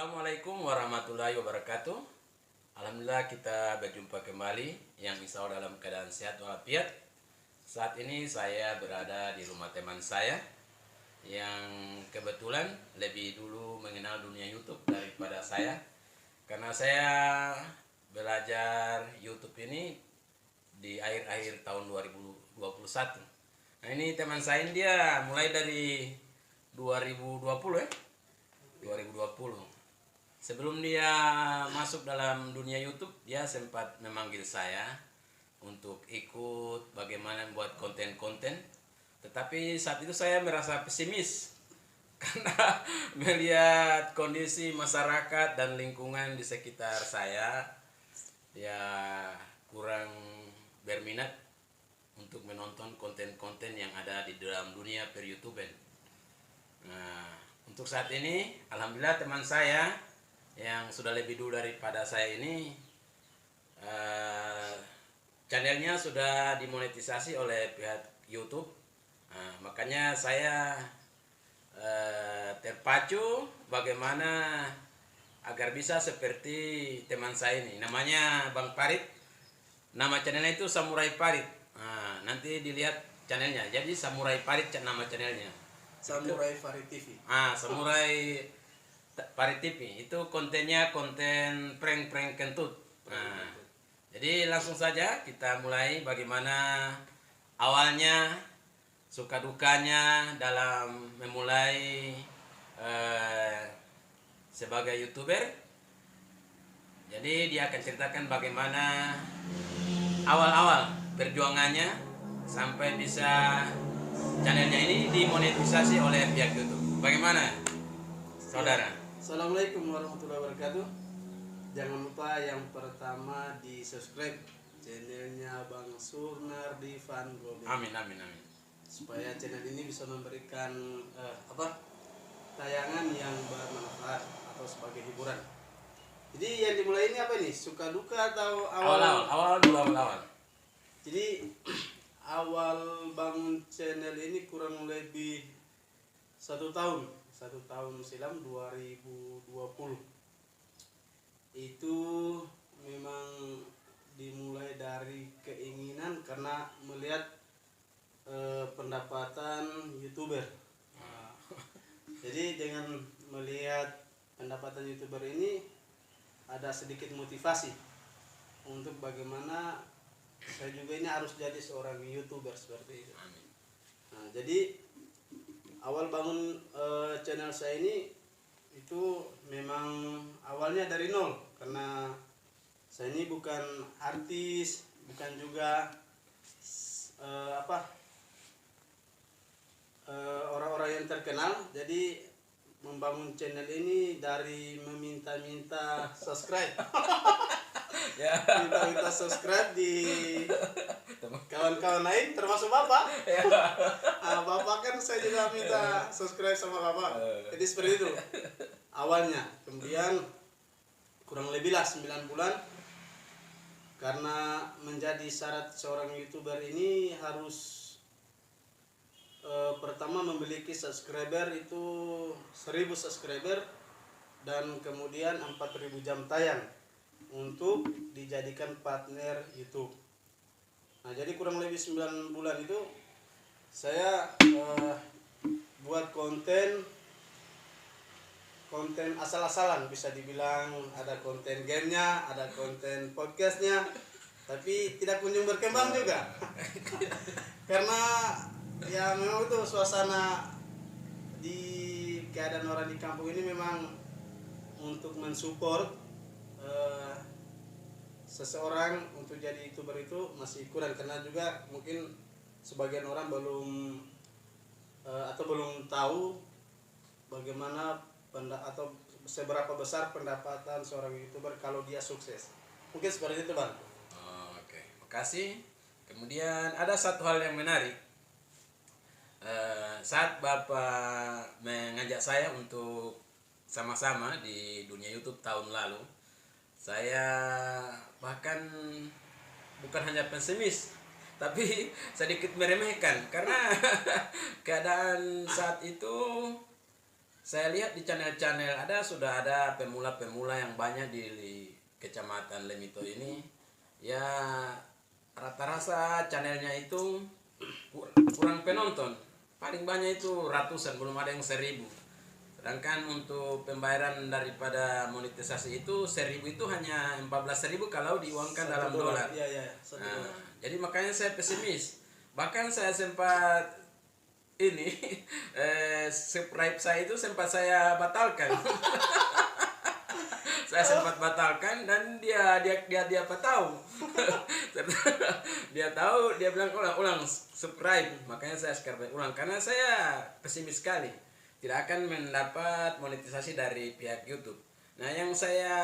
Assalamualaikum warahmatullahi wabarakatuh. Alhamdulillah kita berjumpa kembali yang insya Allah dalam keadaan sehat walafiat. Saat ini saya berada di rumah teman saya yang kebetulan lebih dulu mengenal dunia YouTube daripada saya. Karena saya belajar YouTube ini di akhir-akhir tahun 2021. Nah ini teman saya dia mulai dari 2020 ya. 2020. Sebelum dia masuk dalam dunia YouTube, dia sempat memanggil saya untuk ikut bagaimana membuat konten-konten. Tetapi saat itu saya merasa pesimis karena melihat kondisi masyarakat dan lingkungan di sekitar saya ya kurang berminat untuk menonton konten-konten yang ada di dalam dunia per-YouTuben. Nah, untuk saat ini, alhamdulillah teman saya yang sudah lebih dulu daripada saya ini channelnya sudah dimonetisasi oleh pihak YouTube. Nah, makanya saya terpacu bagaimana agar bisa seperti teman saya ini. Namanya Bang Parit. Nama channelnya itu Samurai Parit. Nah, nanti dilihat channelnya. Jadi Samurai Parit nama channelnya. Samurai Farid TV. Samurai Parit TV itu kontennya konten prank-prank kentut. Nah, jadi langsung saja kita mulai bagaimana awalnya suka dukanya dalam memulai sebagai YouTuber. Jadi dia akan ceritakan bagaimana awal-awal perjuangannya sampai bisa channelnya ini dimonetisasi oleh pihak YouTube. Bagaimana, saudara? Assalamualaikum warahmatullahi wabarakatuh. Jangan lupa yang pertama di subscribe channelnya Bang Surnardi Van Gogh. Amin. Supaya channel ini bisa memberikan tayangan yang bermanfaat atau sebagai hiburan. Jadi yang dimulai ini apa nih? Suka duka atau Awal. Jadi awal bangun channel ini kurang lebih 1 tahun silam 2020. Itu memang dimulai dari keinginan karena melihat pendapatan YouTuber. Jadi dengan melihat pendapatan YouTuber ini ada sedikit motivasi untuk bagaimana saya juga ini harus jadi seorang YouTuber seperti itu. Nah, jadi awal bangun channel saya ini itu memang awalnya dari nol karena saya ini bukan artis, bukan juga orang-orang yang terkenal. Jadi membangun channel ini dari meminta-minta subscribe. Minta subscribe di kawan-kawan lain termasuk bapak. Bapak kan saya juga minta subscribe sama bapak. Jadi seperti itu awalnya. Kemudian kurang lebih lah 9 bulan karena menjadi syarat seorang YouTuber ini harus pertama memiliki subscriber itu 1000 subscriber dan kemudian 4000 jam tayang untuk dijadikan partner YouTube. Nah, jadi kurang lebih 9 bulan itu saya buat konten asal-asalan, bisa dibilang ada konten gamenya, ada konten podcastnya, tapi tidak kunjung berkembang juga. Karena ya memang itu suasana di keadaan orang di kampung ini memang untuk mensupport seseorang untuk jadi YouTuber itu masih kurang karena juga mungkin sebagian orang belum tahu bagaimana atau seberapa besar pendapatan seorang YouTuber kalau dia sukses. Mungkin seperti itu, Bang. Oke, makasih. Kemudian ada satu hal yang menarik. Saat Bapak mengajak saya untuk sama-sama di dunia YouTube tahun lalu, saya bahkan bukan hanya pesimis, tapi sedikit meremehkan karena keadaan saat itu saya lihat di channel-channel sudah ada pemula-pemula yang banyak di Kecamatan Lemito ini, ya rata-rata channelnya itu kurang penonton, paling banyak itu ratusan, belum ada yang 1.000. Sedangkan untuk pembayaran daripada monetisasi itu 1.000 itu hanya 14.000 kalau diuangkan dalam dolar. Iya, Nah, jadi makanya saya pesimis. Bahkan saya sempat ini subscribe saya itu sempat saya batalkan. Saya sempat batalkan dan dia apa tahu. Dia tahu, dia bilang ulang subscribe. Makanya saya subscribe ulang karena saya pesimis sekali tidak akan mendapat monetisasi dari pihak YouTube. Nah, yang saya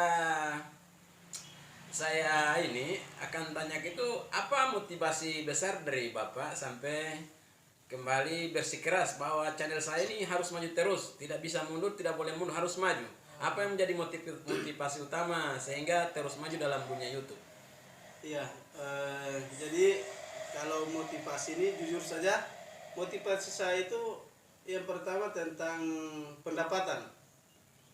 ini akan tanya itu, apa motivasi besar dari Bapak sampai kembali bersikeras bahwa channel saya ini harus maju terus, tidak bisa mundur, tidak boleh mundur, harus maju. Apa yang menjadi motivasi utama sehingga terus maju dalam dunia YouTube? Iya, jadi kalau motivasi ini jujur saja, motivasi saya itu yang pertama tentang pendapatan.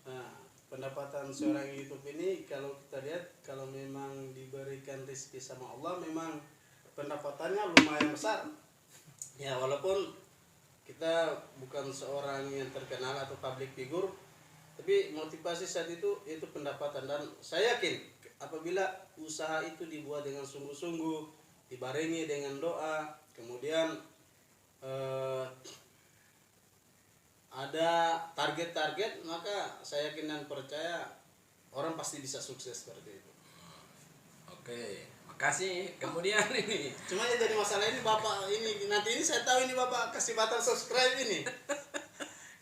Nah, pendapatan seorang YouTube ini kalau kita lihat, kalau memang diberikan rezeki sama Allah, memang pendapatannya lumayan besar. Ya, walaupun kita bukan seorang yang terkenal atau public figure, tapi motivasi saat itu pendapatan. Dan saya yakin apabila usaha itu dibuat dengan sungguh-sungguh, dibarengi dengan doa, kemudian ada target-target, maka saya yakin dan percaya orang pasti bisa sukses seperti itu. Oke, makasih. Kemudian ini Cuma ya jadi masalah ini Bapak ini nanti ini saya tahu ini Bapak kasih batal subscribe ini.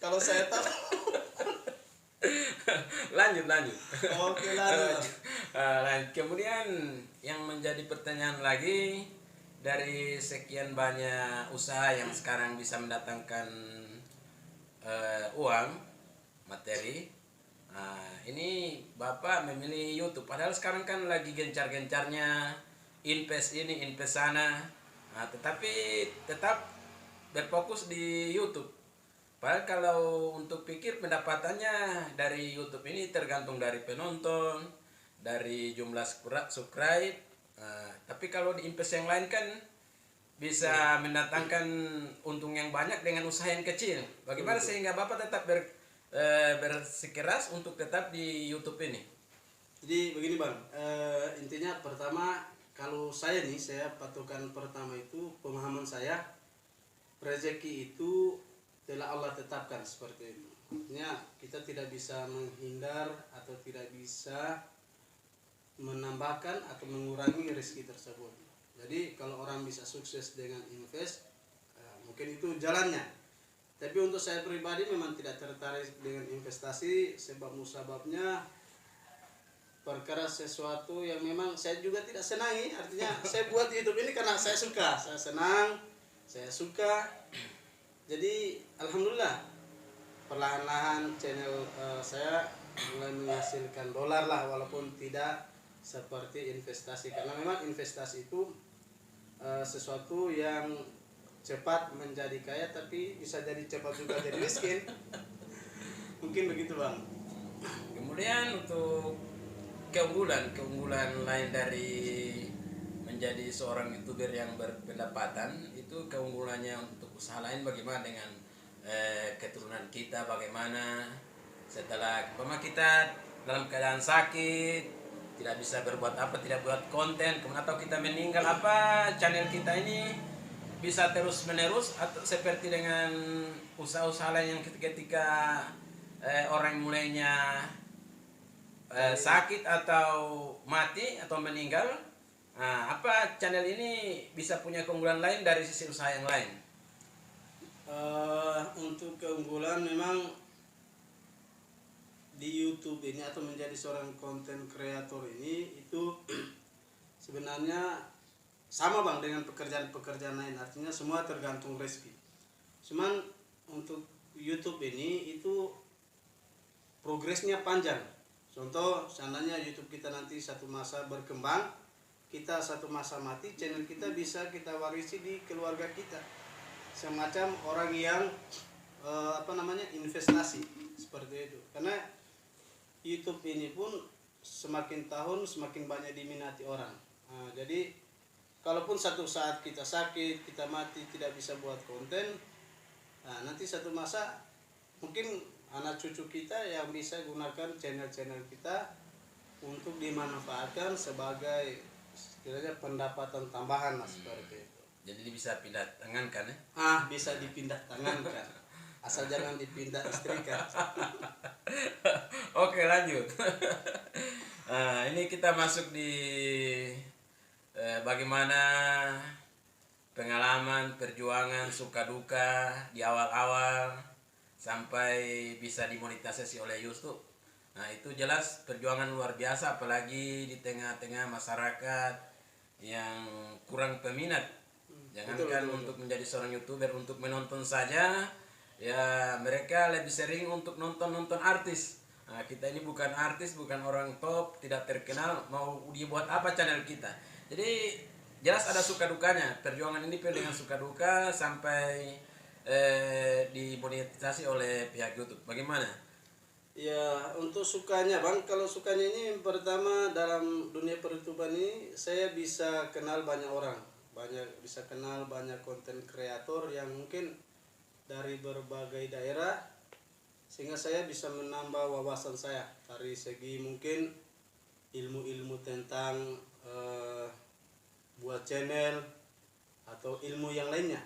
Kalau saya tahu. lanjut. Oke, lanjut. Kemudian yang menjadi pertanyaan lagi, dari sekian banyak usaha yang sekarang bisa mendatangkan uang materi, ini Bapak memilih YouTube padahal sekarang kan lagi gencar-gencarnya invest ini invest sana, tetapi tetap berfokus di YouTube. Padahal kalau untuk pikir pendapatannya dari YouTube ini tergantung dari penonton, dari jumlah subscribe, tapi kalau di invest yang lain kan bisa mendatangkan untung yang banyak dengan usaha yang kecil. Bagaimana sehingga Bapak tetap bersikeras untuk tetap di YouTube ini? Jadi begini Bang, intinya pertama kalau saya patokan pertama itu pemahaman saya, rezeki itu telah Allah tetapkan seperti itu. Artinya kita tidak bisa menghindar atau tidak bisa menambahkan atau mengurangi rezeki tersebut. Jadi kalau orang bisa sukses dengan invest, mungkin itu jalannya. Tapi untuk saya pribadi memang tidak tertarik dengan investasi, sebab musababnya perkara sesuatu yang memang saya juga tidak senangi. Artinya saya buat YouTube ini karena saya suka, saya senang, saya suka. Jadi alhamdulillah perlahan-lahan channel saya mulai menghasilkan dolar lah, walaupun tidak seperti investasi, karena memang investasi itu sesuatu yang cepat menjadi kaya tapi bisa jadi cepat juga jadi miskin. Mungkin begitu Bang. Kemudian untuk keunggulan lain dari menjadi seorang YouTuber yang berpendapatan, itu keunggulannya untuk usaha lain bagaimana dengan keturunan kita, bagaimana setelah kita dalam keadaan sakit, tidak bisa berbuat apa, tidak buat konten, kemudian atau kita meninggal, apa channel kita ini bisa terus menerus atau seperti dengan usaha-usaha lain yang ketika orang mulainya sakit atau mati atau meninggal, apa channel ini bisa punya keunggulan lain dari sisi usaha yang lain? Untuk keunggulan memang di YouTube ini atau menjadi seorang konten kreator ini itu sebenarnya sama Bang dengan pekerjaan-pekerjaan lain, artinya semua tergantung rezeki. Cuman untuk YouTube ini itu progresnya panjang. Contoh seandainya YouTube kita nanti satu masa berkembang, kita satu masa mati, channel kita bisa kita warisi di keluarga kita. Semacam orang yang investasi. seperti itu. Karena YouTube ini pun semakin tahun semakin banyak diminati orang. Nah, jadi kalaupun satu saat kita sakit, kita mati, tidak bisa buat konten, nah nanti satu masa mungkin anak cucu kita yang bisa gunakan channel-channel kita untuk dimanfaatkan sebagai sekiranya pendapatan tambahan lah, seperti itu. Jadi bisa pindah tangan kan ya? Bisa dipindah tangan kan. Asal jangan dipindah istrikan. Oke, lanjut. Ini kita masuk di bagaimana pengalaman, perjuangan, suka duka di awal-awal sampai bisa dimonetisasi oleh YouTube. Nah, itu jelas perjuangan luar biasa, apalagi di tengah-tengah masyarakat yang kurang peminat. Jangankan Betul. untuk menjadi seorang YouTuber, untuk menonton saja, ya mereka lebih sering untuk nonton artis. Nah, kita ini bukan artis, bukan orang top, tidak terkenal, mau dibuat apa channel kita. Jadi jelas ada suka dukanya. Perjuangan ini penuh dengan suka duka sampai dimonetisasi oleh pihak YouTube. Bagaimana? Ya, untuk sukanya Bang, kalau sukanya ini pertama dalam dunia per-YouTuber ini saya bisa kenal banyak orang. Bisa kenal banyak konten kreator yang mungkin dari berbagai daerah, sehingga saya bisa menambah wawasan saya dari segi mungkin ilmu-ilmu tentang buat channel atau ilmu yang lainnya.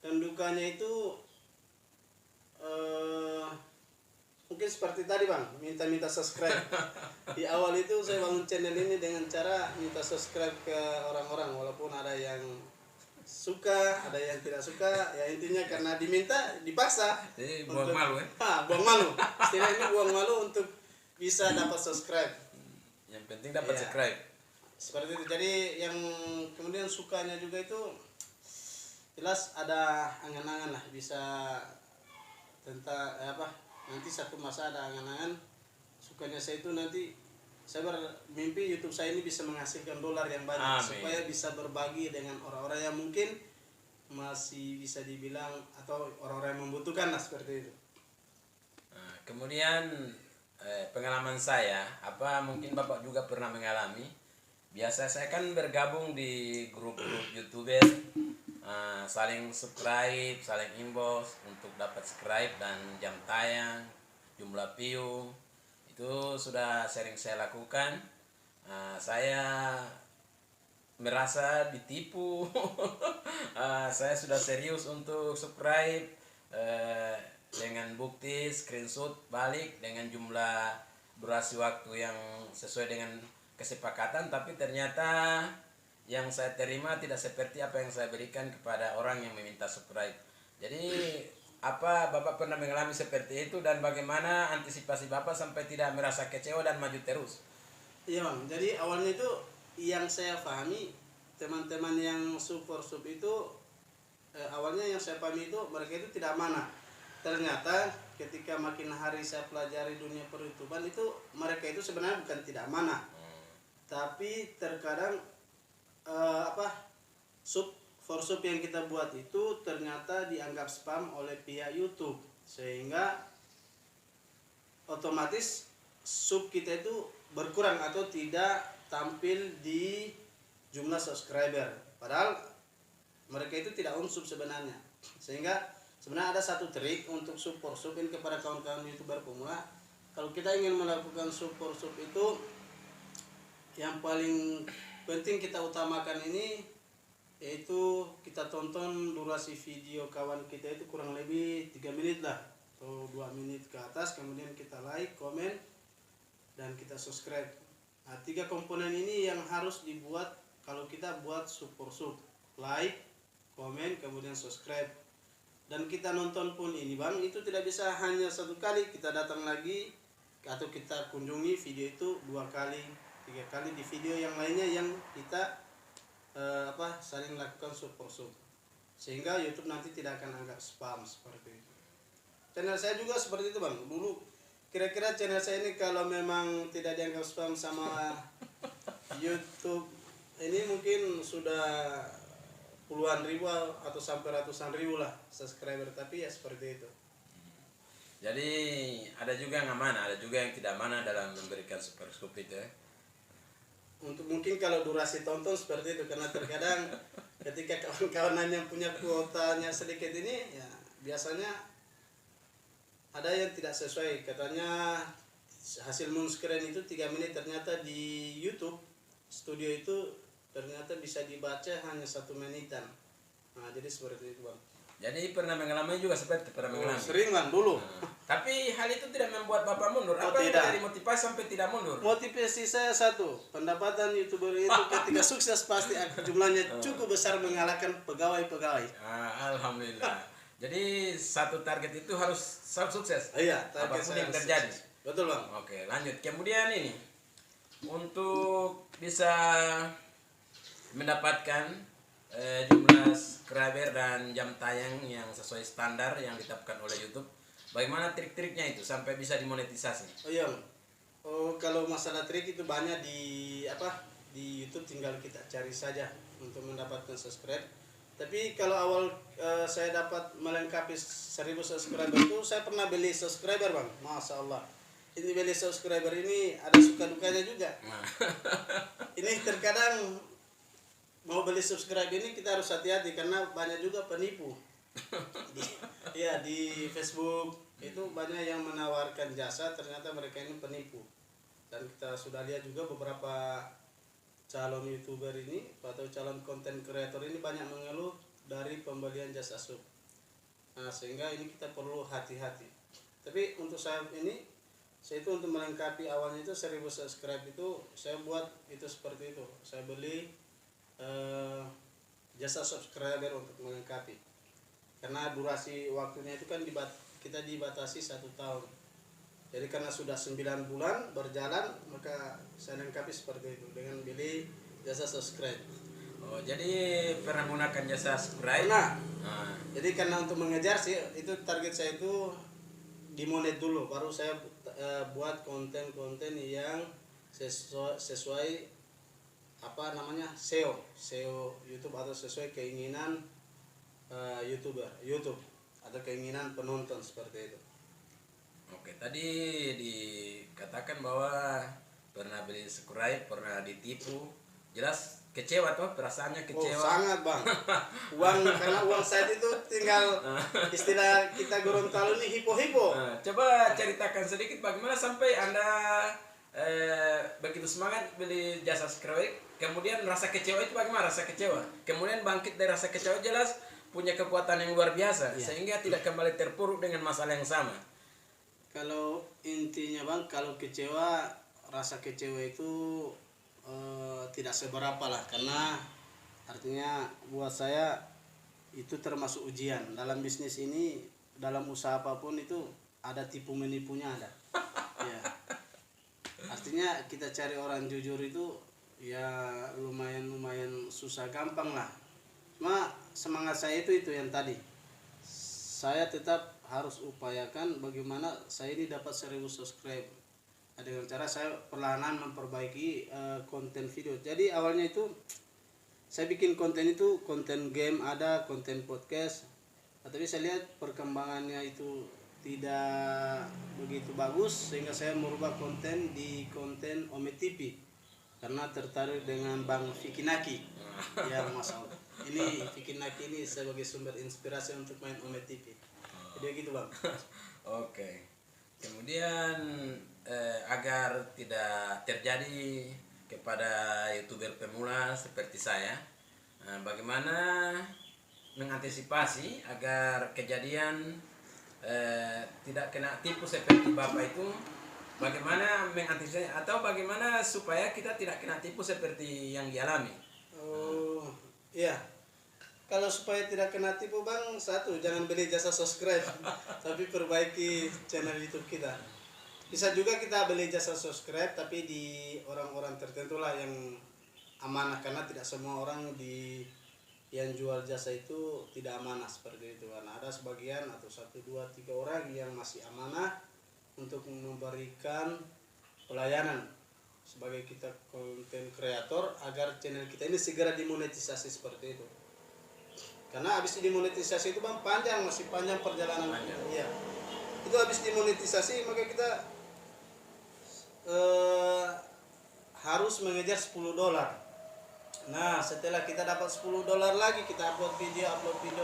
Dan dukanya itu mungkin seperti tadi Bang, minta subscribe. Di awal itu saya bangun channel ini dengan cara minta subscribe ke orang-orang, walaupun ada yang suka, ada yang tidak suka, ya intinya karena diminta, dipaksa. Jadi buang malu ya? Buang malu. Istilahnya buang malu untuk bisa dapat subscribe. Yang penting dapat Iya. subscribe. Seperti itu. Jadi yang kemudian sukanya juga itu jelas ada angan-angan lah, bisa tentang nanti satu masa ada angan-angan sukanya saya itu nanti saya bermimpi YouTube saya ini bisa menghasilkan dolar yang banyak. Amin. Supaya bisa berbagi dengan orang-orang yang mungkin masih bisa dibilang atau orang-orang yang membutuhkan lah, seperti itu. Nah, kemudian pengalaman saya, mungkin Bapak juga pernah mengalami. Biasa saya kan bergabung di grup-grup YouTuber, saling subscribe, saling inbox untuk dapat subscribe dan jam tayang, jumlah view. Itu sudah sering saya lakukan. Saya merasa ditipu. Saya sudah serius untuk subscribe dengan bukti screenshot balik dengan jumlah durasi waktu yang sesuai dengan kesepakatan, tapi ternyata yang saya terima tidak seperti apa yang saya berikan kepada orang yang meminta subscribe. Jadi Bapak pernah mengalami seperti itu, dan bagaimana antisipasi Bapak sampai tidak merasa kecewa dan maju terus? Iya Bang, jadi awalnya itu yang saya pahami, teman-teman yang support sub itu awalnya yang saya pahami itu mereka itu tidak amanah. Ternyata ketika makin hari saya pelajari dunia per-YouTuber itu, mereka itu sebenarnya bukan tidak amanah, tapi terkadang sub yang kita buat itu ternyata dianggap spam oleh pihak YouTube, sehingga otomatis sub kita itu berkurang atau tidak tampil di jumlah subscriber, padahal mereka itu tidak unsub sebenarnya. Sehingga sebenarnya ada satu trik untuk support sub ini kepada kawan-kawan YouTuber pemula. Kalau kita ingin melakukan support sub itu, yang paling penting kita utamakan ini yaitu kita tonton durasi video kawan kita itu kurang lebih 3 menit lah atau 2 menit ke atas, kemudian kita like, komen, dan kita subscribe. Nah, 3 komponen ini yang harus dibuat kalau kita buat support sub: like, komen, kemudian subscribe. Dan kita nonton pun ini Bang, itu tidak bisa hanya satu kali, kita datang lagi atau kita kunjungi video itu 2 kali, 3 kali di video yang lainnya yang kita saling lakukan support sub, sehingga YouTube nanti tidak akan anggap spam, seperti itu. Channel saya juga seperti itu Bang. Dulu kira-kira channel saya ini kalau memang tidak dianggap spam sama YouTube ini mungkin sudah puluhan ribu atau sampai ratusan ribu lah subscriber, tapi ya seperti itu. Jadi ada juga yang amanah, ada juga yang tidak amanah dalam memberikan super scoop itu ya. Untuk mungkin kalau durasi tonton seperti itu, karena terkadang ketika kawan-kawan yang punya kuotanya sedikit ini ya biasanya ada yang tidak sesuai, katanya hasil screen itu 3 menit, ternyata di YouTube studio itu ternyata bisa dibaca hanya 1 menitan. Nah jadi seperti itu bang. Jadi pernah mengalami juga seperti itu, pernah mengalami. Sering bang dulu. Tapi hal itu tidak membuat Bapak mundur. Apa yang tidak. menjadi motivasi sampai tidak mundur? Motivasi saya satu, pendapatan YouTuber itu ketika sukses pasti jumlahnya cukup besar mengalahkan pegawai-pegawai. Alhamdulillah. Jadi satu target itu harus selalu sukses. Iya, target apapun saya yang terjadi. sukses. Betul bang. Oke, lanjut. Kemudian ini untuk bisa mendapatkan jumlah subscriber dan jam tayang yang sesuai standar yang ditetapkan oleh YouTube, bagaimana trik-triknya itu sampai bisa dimonetisasi? Oh iya. Oh kalau masalah trik itu banyak di YouTube, tinggal kita cari saja untuk mendapatkan subscribe. Tapi kalau awal saya dapat melengkapi 1000 subscriber itu saya pernah beli subscriber bang, masya Allah. Ini beli subscriber ini ada suka dukanya juga. Ini terkadang mau beli subscribe ini kita harus hati-hati karena banyak juga penipu. Di Facebook itu banyak yang menawarkan jasa, ternyata mereka ini penipu. Dan kita sudah lihat juga beberapa calon YouTuber ini atau calon konten kreator ini banyak mengeluh dari pembelian jasa sub. Nah, sehingga ini kita perlu hati-hati. Tapi untuk saya itu untuk melengkapi awalnya itu 1000 subscribe itu saya buat itu seperti itu. Saya beli jasa subscriber untuk melengkapi, karena durasi waktunya itu kan kita dibatasi 1 tahun. Jadi karena sudah 9 bulan berjalan, maka saya lengkapi seperti itu dengan beli jasa subscribe. Oh, jadi pernah menggunakan jasa subscribe? Nah, jadi karena untuk mengejar sih itu target saya itu dimonet dulu, baru saya buat konten-konten yang sesuai SEO YouTube atau sesuai keinginan YouTube atau keinginan penonton seperti itu. Oke, tadi dikatakan bahwa pernah beli subscribe, pernah ditipu. Jelas kecewa tuh, perasaannya kecewa. Oh, sangat bang. Karena uang saat itu tinggal istilah kita Gorontalo ini hipo-hipo. Coba ceritakan sedikit bagaimana sampai Anda begitu semangat beli jasa subscribe, kemudian rasa kecewa itu bagaimana rasa kecewa? Kemudian bangkit dari rasa kecewa, jelas punya kekuatan yang luar biasa, sehingga tidak kembali terpuruk dengan masalah yang sama. Kalau intinya bang, kalau kecewa, rasa kecewa itu tidak seberapa lah, karena artinya buat saya itu termasuk ujian dalam bisnis ini. Dalam usaha apapun itu ada tipu menipunya ada. Ya. Artinya kita cari orang jujur itu ya lumayan susah gampang lah. Cuma semangat saya itu yang tadi. Saya tetap harus upayakan bagaimana saya ini dapat 1000 subscribe. Dengan cara saya perlahan memperbaiki konten video. Jadi awalnya itu saya bikin konten itu konten game, ada konten podcast. Tapi saya lihat perkembangannya itu tidak begitu bagus, sehingga saya merubah konten di konten Ome TV karena tertarik dengan Bang Vicky Naki. Ya masalah ini Vicky Naki ini sebagai sumber inspirasi untuk main Ome TV. Jadi gitu bang. Oke. Kemudian agar tidak terjadi kepada YouTuber pemula seperti saya, bagaimana mengantisipasi agar kejadian tidak kena tipu seperti Bapak itu? Bagaimana mengantisipasi atau bagaimana supaya kita tidak kena tipu seperti yang dialami? Oh iya, kalau supaya tidak kena tipu bang, satu, jangan beli jasa subscribe tapi perbaiki channel YouTube kita. Bisa juga kita beli jasa subscribe tapi di orang-orang tertentu lah yang amanah, karena tidak semua orang yang jual jasa itu tidak amanah seperti itu. Karena ada sebagian atau 1, 2, 3 orang yang masih amanah untuk memberikan pelayanan sebagai kita konten kreator agar channel kita ini segera dimonetisasi seperti itu. Karena habis dimonetisasi itu bang masih panjang perjalanan. Iya. itu habis dimonetisasi, maka kita harus mengejar $10. Nah, setelah kita dapat $10 lagi, kita upload video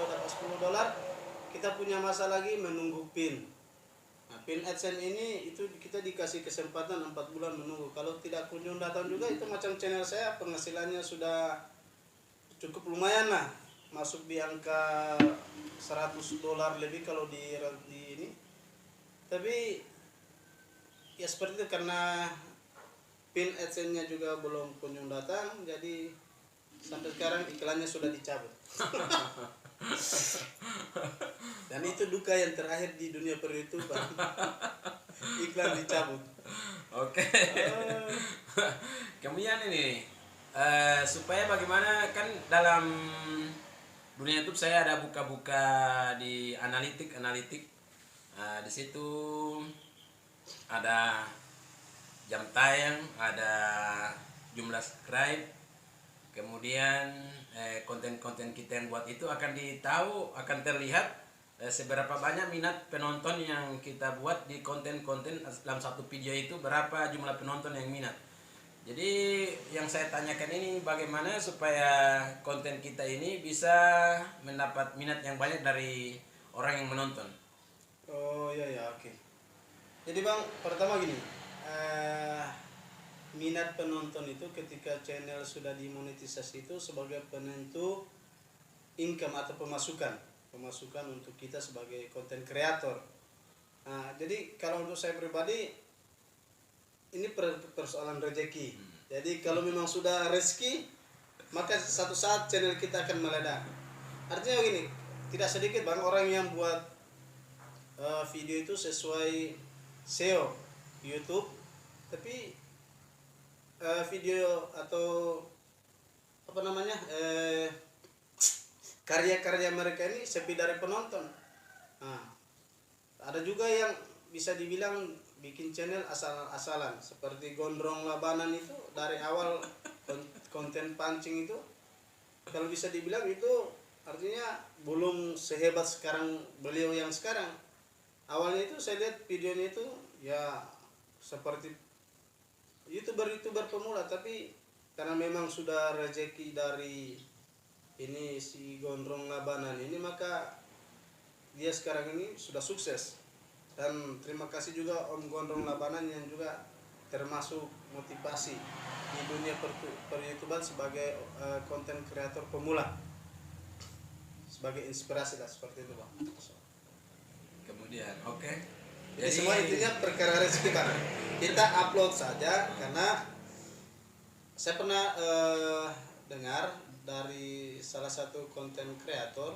dapat $10, kita punya masa lagi menunggu PIN. Nah, PIN AdSense ini itu kita dikasih kesempatan 4 bulan menunggu. Kalau tidak kunjung datang juga, itu macam channel saya penghasilannya sudah cukup lumayan lah, masuk di angka $100 lebih kalau di ini. Tapi ya seperti itu, karena PIN AdSense-nya juga belum kunjung datang, jadi sampai sekarang iklannya sudah dicabut. Dan itu duka yang terakhir di dunia per-YouTuber. Iklan dicabut. Oke. Kemudian ini supaya bagaimana, kan dalam dunia YouTube saya ada buka-buka di analitik. Di situ ada jam tayang, ada jumlah subscribe, kemudian konten-konten kita yang buat itu akan terlihat seberapa banyak minat penonton yang kita buat di konten-konten dalam satu video itu, berapa jumlah penonton yang minat. Jadi yang saya tanyakan ini bagaimana supaya konten kita ini bisa mendapat minat yang banyak dari orang yang menonton. Oh iya, oke. Jadi Bang, pertama gini, minat penonton itu ketika channel sudah dimonetisasi itu sebagai penentu income atau pemasukan untuk kita sebagai konten kreator. Nah, jadi kalau untuk saya pribadi ini persoalan rezeki. Jadi kalau memang sudah rezeki, maka satu saat channel kita akan meledak. Artinya begini, tidak sedikit Bang orang yang buat video itu sesuai SEO YouTube, tapi video atau apa namanya karya-karya mereka ini sepi dari penonton. Nah, ada juga yang bisa dibilang bikin channel asal-asalan seperti Gondrong Labanan itu, dari awal konten pancing itu kalau bisa dibilang itu artinya belum sehebat sekarang beliau yang sekarang. Awalnya itu saya lihat videonya itu ya seperti YouTuber pemula, tapi karena memang sudah rezeki dari ini si Gondrong Labanan ini, maka dia sekarang ini sudah sukses. Dan terima kasih juga Om Gondrong Labanan yang juga termasuk motivasi di dunia per-YouTuber sebagai konten kreator pemula, sebagai inspirasi lah, seperti itu Bang. Kemudian oke. Jadi semua intinya perkara rezeki Bang. Kita upload saja, karena saya pernah dengar dari salah satu konten kreator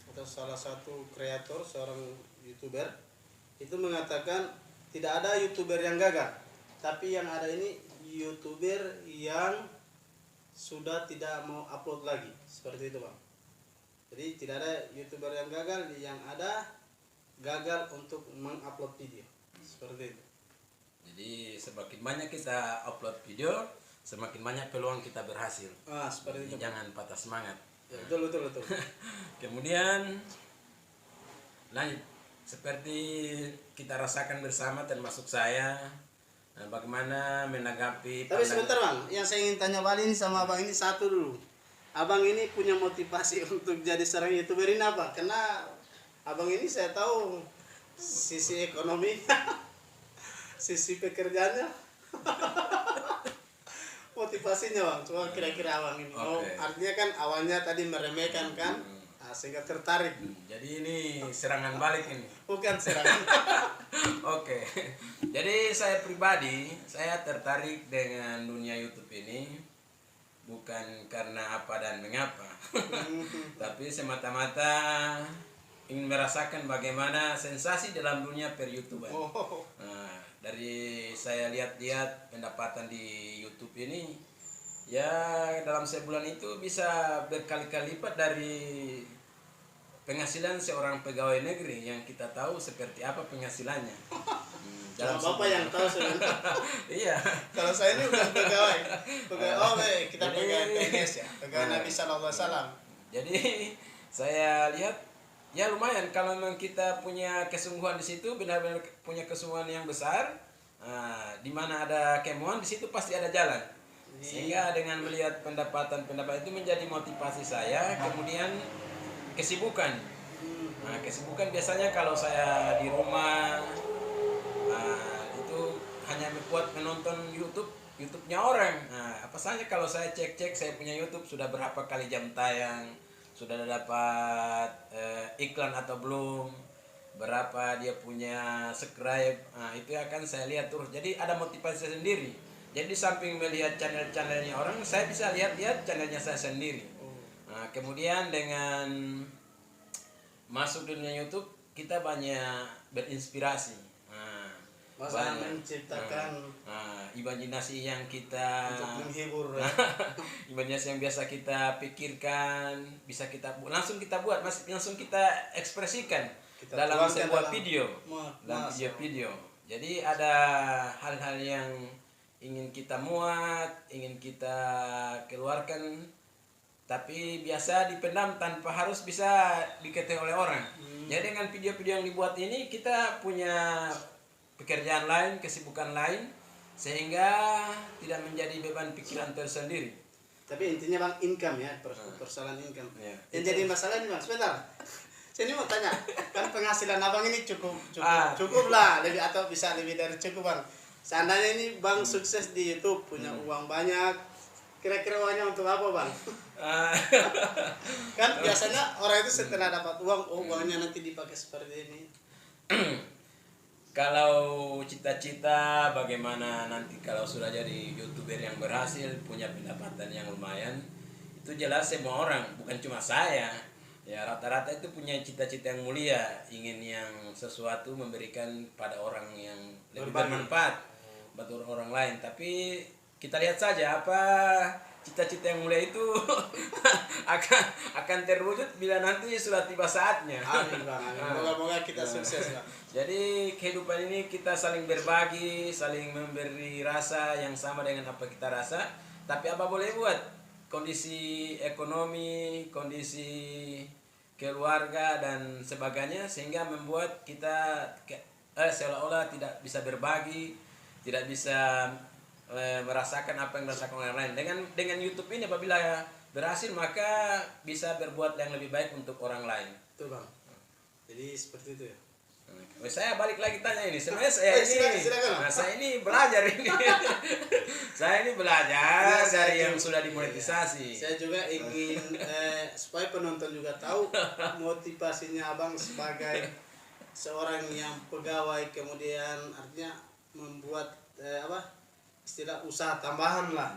atau salah satu kreator, seorang YouTuber itu mengatakan tidak ada YouTuber yang gagal, tapi yang ada ini YouTuber yang sudah tidak mau upload lagi, seperti itu Bang. Jadi tidak ada YouTuber yang gagal, yang ada gagal untuk mengupload video, seperti itu. Jadi semakin banyak kita upload video, semakin banyak peluang kita berhasil. Seperti itu. Jangan patah semangat. Ya, betul. Kemudian lanjut, seperti kita rasakan bersama termasuk saya, bagaimana menanggapi. Tapi sebentar Bang, yang saya ingin tanya balik ini sama Abang ini satu dulu. Abang ini punya motivasi untuk jadi seorang YouTuber ini apa? Karena Abang ini saya tahu sisi ekonomi, sisi pekerjaannya, motivasinya Bang. Cuma kira-kira Abang ini, artinya kan awalnya tadi meremehkan kan, sehingga tertarik. Jadi ini serangan balik ini. Bukan serangan. Oke. Jadi saya pribadi, saya tertarik dengan dunia YouTube ini bukan karena apa dan mengapa, tapi semata-mata ingin merasakan bagaimana sensasi dalam dunia per-YouTuber. Nah, dari saya lihat-lihat pendapatan di YouTube ini, ya dalam sebulan itu bisa berkali-kali lipat dari penghasilan seorang pegawai negeri yang kita tahu seperti apa penghasilannya. Dalam Bapak yang tahu sebenarnya. Iya. Kalau saya ini bukan pegawai. Kita pegawai PNS ya, pegawai Nabi SAW. Jadi saya lihat ya lumayan kalau memang kita punya kesungguhan di situ, benar-benar punya kesungguhan yang besar. Di mana ada kemauan di situ pasti ada jalan. Sehingga dengan melihat pendapatan-pendapatan itu menjadi motivasi saya. Kemudian kesibukan. Kesibukan biasanya kalau saya di rumah itu hanya buat menonton YouTube-nya orang. Apa saja kalau saya cek-cek saya punya YouTube sudah berapa kali jam tayang, sudah dapat iklan atau belum, berapa dia punya subscribe. Itu akan saya lihat terus. Jadi ada motivasi saya sendiri. Jadi samping melihat channel-channelnya orang, saya bisa lihat channelnya saya sendiri. Kemudian dengan masuk dunia YouTube kita banyak berinspirasi. Masa menciptakan imajinasi yang kita untuk menghibur. imajinasi yang biasa kita pikirkan bisa kita langsung kita buat, langsung kita ekspresikan dalam sebuah video, dalam video. Jadi ada hal-hal yang ingin kita muat, ingin kita keluarkan, tapi biasa dipendam tanpa harus bisa diketahui oleh orang. Jadi dengan video-video yang dibuat ini kita punya pekerjaan lain, kesibukan lain, sehingga tidak menjadi beban pikiran tersendiri. Tapi intinya Bang, income ya, persoalan income. Ya. Yang jadi masalah ini Bang, sebentar. Saya ini mau tanya, kan penghasilan Abang ini cukup lah, lebih atau bisa lebih dari cukup Bang. Seandainya ini Bang sukses di YouTube, punya uang banyak, kira-kira uangnya untuk apa Bang? Kan biasanya orang itu setelah dapat uang, uangnya nanti dipakai seperti ini. Kalau cita-cita bagaimana nanti kalau sudah jadi YouTuber yang berhasil, punya pendapatan yang lumayan, itu jelas semua orang, bukan cuma saya. Ya rata-rata itu punya cita-cita yang mulia, ingin yang sesuatu memberikan pada orang yang lebih bermanfaat buat orang lain. Tapi kita lihat saja apa cita-cita yang mulia itu akan terwujud bila nanti sudah tiba saatnya. Amin Bang, amin. Moga-moga kita sukses Bang. Jadi kehidupan ini kita saling berbagi, saling memberi rasa yang sama dengan apa kita rasa. Tapi apa boleh buat, kondisi ekonomi, kondisi keluarga dan sebagainya, sehingga membuat kita seolah-olah tidak bisa berbagi, tidak bisa merasakan apa yang dirasakan orang lain. Dengan YouTube ini apabila berhasil maka bisa berbuat yang lebih baik untuk orang lain. Betul Bang. Jadi seperti itu ya. Saya balik lagi tanya ini. Sebenarnya saya ini belajar ini. Saya ini belajar dari yang sudah dimonetisasi. Saya juga ingin supaya penonton juga tahu motivasinya Abang sebagai seorang yang pegawai, kemudian artinya membuat istilah usaha tambahan lah.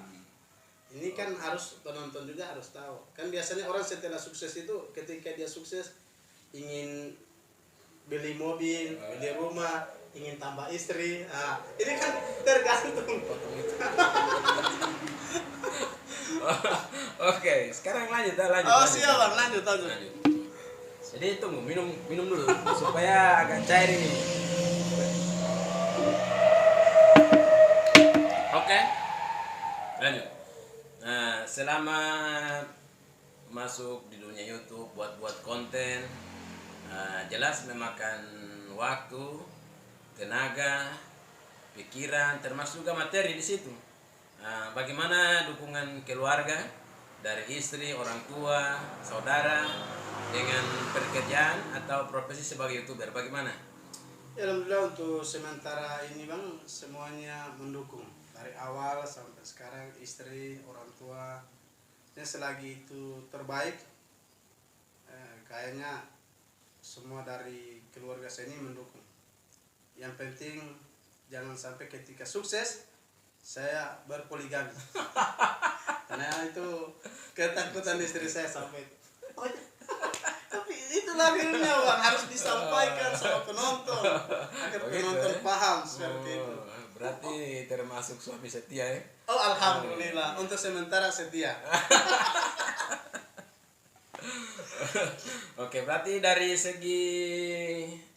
Ini kan harus penonton juga harus tahu. Kan biasanya orang setelah sukses itu ketika dia sukses ingin beli mobil, beli rumah, ingin tambah istri. Ini kan tergantung. Oke, sekarang lanjut. Siap Bang, lanjut. Jadi tunggu, minum dulu supaya agak cair ini. Oke, lanjut. Nah, selama masuk di dunia YouTube buat konten, jelas memakan waktu, tenaga, pikiran, termasuk juga materi di situ. Bagaimana dukungan keluarga dari istri, orang tua, saudara dengan pekerjaan atau profesi sebagai YouTuber, bagaimana? Ya, alhamdulillah untuk sementara ini Bang semuanya mendukung dari awal sampai sekarang, istri, orang tua. Selagi itu terbaik, kayaknya semua dari keluarga saya ini mendukung. Yang penting jangan sampai ketika sukses saya berpoligami. Karena itu ketakutan istri saya sampai. Tapi itulah filmnya Bang, harus disampaikan sama penonton agar penonton paham seperti itu. Berarti termasuk suami setia ya? Oh alhamdulillah, untuk sementara setia. Oke, berarti dari segi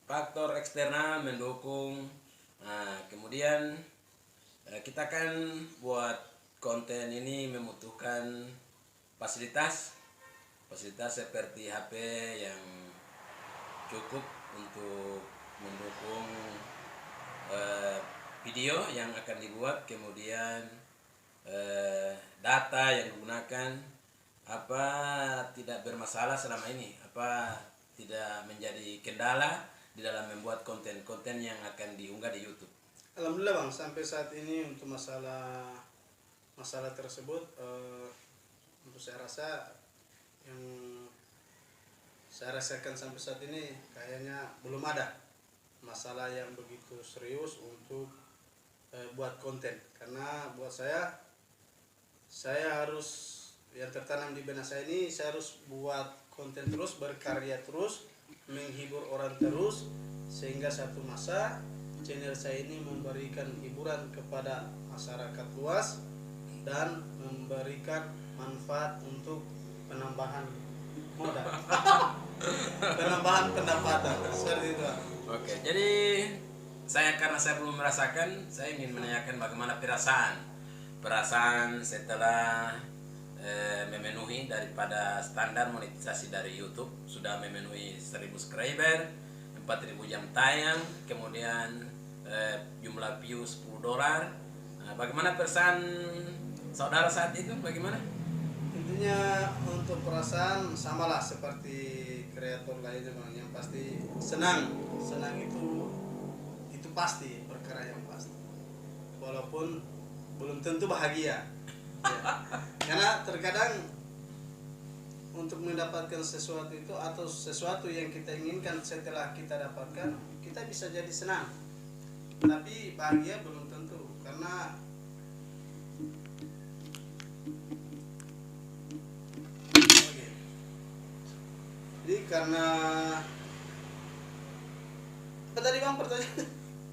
faktor eksternal mendukung. Kemudian kita kan buat konten ini membutuhkan fasilitas seperti HP yang cukup untuk mendukung video yang akan dibuat, kemudian data yang digunakan, apa tidak bermasalah selama ini, apa tidak menjadi kendala di dalam membuat konten-konten yang akan diunggah di YouTube. Alhamdulillah Bang, sampai saat ini untuk masalah tersebut untuk saya rasa yang saya rasakan sampai saat ini kayaknya belum ada masalah yang begitu serius untuk buat konten, karena buat saya harus yang tertanam di benak saya ini, saya harus buat konten terus, berkarya terus, menghibur orang terus, sehingga satu masa channel saya ini memberikan hiburan kepada masyarakat luas dan memberikan manfaat untuk penambahan modal, penambahan pendapatan, seperti itu. Oke, jadi karena saya belum merasakan, saya ingin menanyakan bagaimana perasaan setelah memenuhi daripada standar monetisasi dari YouTube, sudah memenuhi 1000 subscriber, 4000 jam tayang, kemudian jumlah view $10. Bagaimana perasaan saudara saat itu? Bagaimana? Intinya untuk perasaan samalah seperti kreator lainnya Bang, yang pasti senang itu pasti perkara yang pasti, walaupun belum tentu bahagia ya. Karena terkadang untuk mendapatkan sesuatu itu atau sesuatu yang kita inginkan, setelah kita dapatkan kita bisa jadi senang, tapi bahagia belum tentu. Karena karena apa tadi Bang pertanyaan?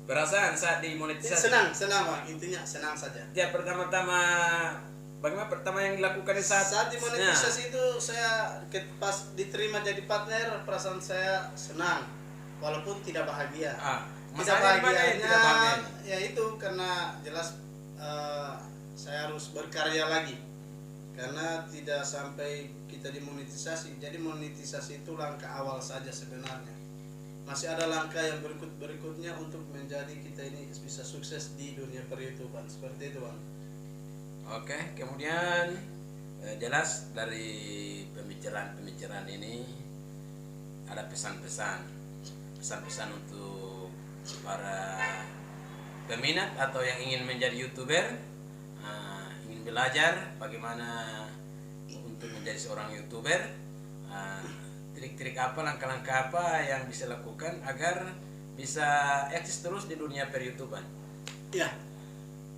Perasaan saat dimonetisasi? Senang Bang, intinya senang saja. Ya, bagaimana pertama yang dilakukan saat dimonetisasi itu, saya pas diterima jadi partner, perasaan saya senang walaupun tidak bahagia. Tidak bahagianya ya itu karena jelas saya harus berkarya lagi, karena tidak sampai kita dimonetisasi. Jadi monetisasi itu langkah awal saja sebenarnya. Masih ada langkah yang berikutnya untuk menjadi kita ini bisa sukses di dunia per-YouTubean, seperti itu Bang. Oke, kemudian jelas dari pembicaraan ini ada pesan-pesan untuk para peminat atau yang ingin menjadi YouTuber, ingin belajar bagaimana untuk menjadi seorang YouTuber, trik-trik apa, langkah-langkah apa yang bisa lakukan agar bisa eksis terus di dunia per-YouTubean. Ya,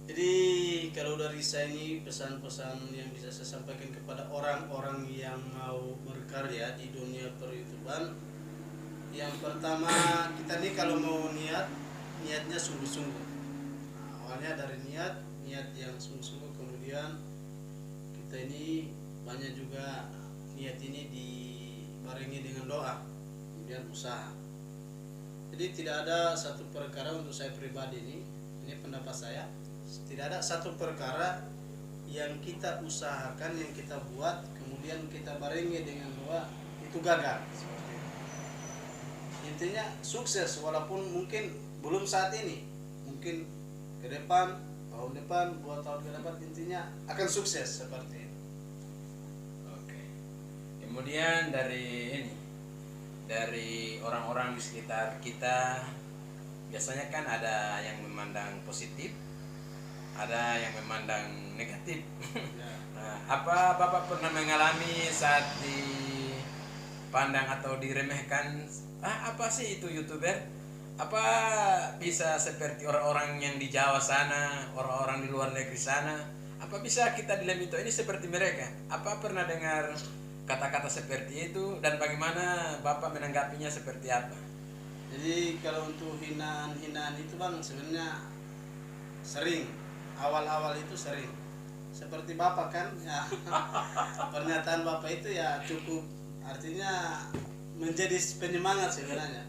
jadi kalau dari saya ini pesan-pesan yang bisa saya sampaikan kepada orang-orang yang mau berkarya di dunia per-YouTubean, yang pertama, kita nih kalau mau niatnya sungguh-sungguh. Awalnya dari niat yang sungguh-sungguh, kemudian kita ini banyak juga niat ini dibarengi dengan doa, kemudian usaha. Jadi tidak ada satu perkara untuk saya pribadi ini pendapat saya, tidak ada satu perkara yang kita usahakan, yang kita buat, kemudian kita barengi dengan doa itu gagal. Seperti itu. Intinya sukses, walaupun mungkin belum saat ini, mungkin ke depan, tahun depan, 2 tahun ke depan, intinya akan sukses seperti itu. Oke. Kemudian dari orang-orang di sekitar kita, biasanya kan ada yang memandang positif, ada yang memandang negatif. Ya. Apa Bapak pernah mengalami saat dipandang atau diremehkan, apa sih itu YouTuber? Apa bisa seperti orang-orang yang di Jawa sana, orang-orang di luar negeri sana? Apa bisa kita di Lemito ini seperti mereka? Apa pernah dengar kata-kata seperti itu, dan bagaimana Bapak menanggapinya seperti apa? Jadi kalau untuk hinaan-hinaan itu Bang, sebenarnya sering, awal-awal itu sering. Seperti Bapak kan ya, pernyataan Bapak itu ya cukup, artinya menjadi penyemangat sebenarnya.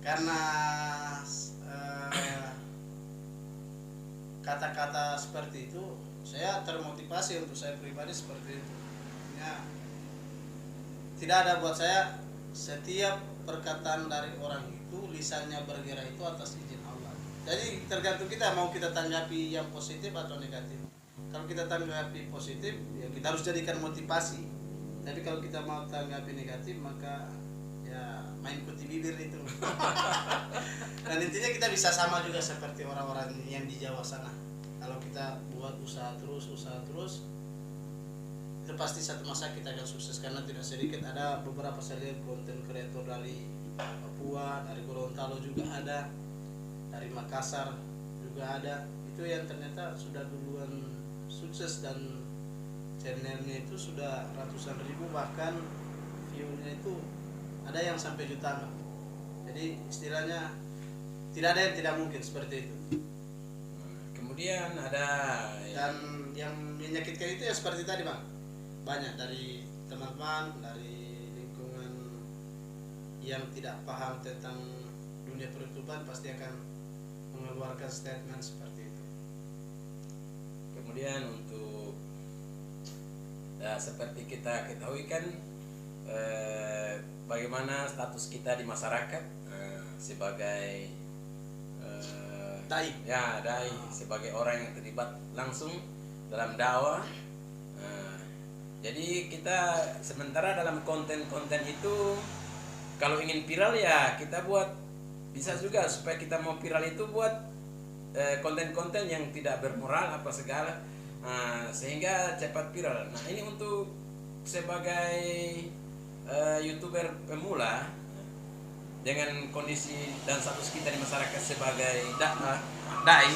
Karena kata-kata seperti itu saya termotivasi untuk saya pribadi seperti itu. Ya, tidak ada buat saya, setiap perkataan dari orang itu, lisannya bergerak itu atas izin Allah. Jadi tergantung kita mau kita tanggapi yang positif atau negatif. Kalau kita tanggapi positif, ya kita harus jadikan motivasi. Tapi kalau kita mau tanggapi negatif, maka ya main kuti bibir itu. Dan intinya kita bisa sama juga seperti orang-orang yang di Jawa sana. Kalau kita buat usaha terus, itu pasti satu masa kita akan sukses, karena tidak sedikit ada beberapa saya lihat konten kreator dari Papua, dari Gorontalo juga ada, dari Makassar juga ada, itu yang ternyata sudah duluan sukses dan channelnya itu sudah ratusan ribu, bahkan view-nya itu ada yang sampai jutaan. Jadi istilahnya tidak ada yang tidak mungkin seperti itu. Kemudian ada Dan yang menyakitkan itu ya seperti tadi Bang, banyak dari teman-teman dari lingkungan yang tidak paham tentang dunia perutuban pasti akan mengeluarkan statement seperti itu. kemudian untuk seperti kita ketahui kan bagaimana status kita di masyarakat sebagai Dai. dai, sebagai orang yang terlibat langsung dalam dakwah. Jadi kita sementara dalam konten-konten itu kalau ingin viral ya kita buat, bisa juga supaya kita mau viral itu buat konten-konten yang tidak bermoral apa segala, sehingga cepat viral. Nah ini untuk sebagai YouTuber pemula dengan kondisi dan status kita di masyarakat sebagai dai,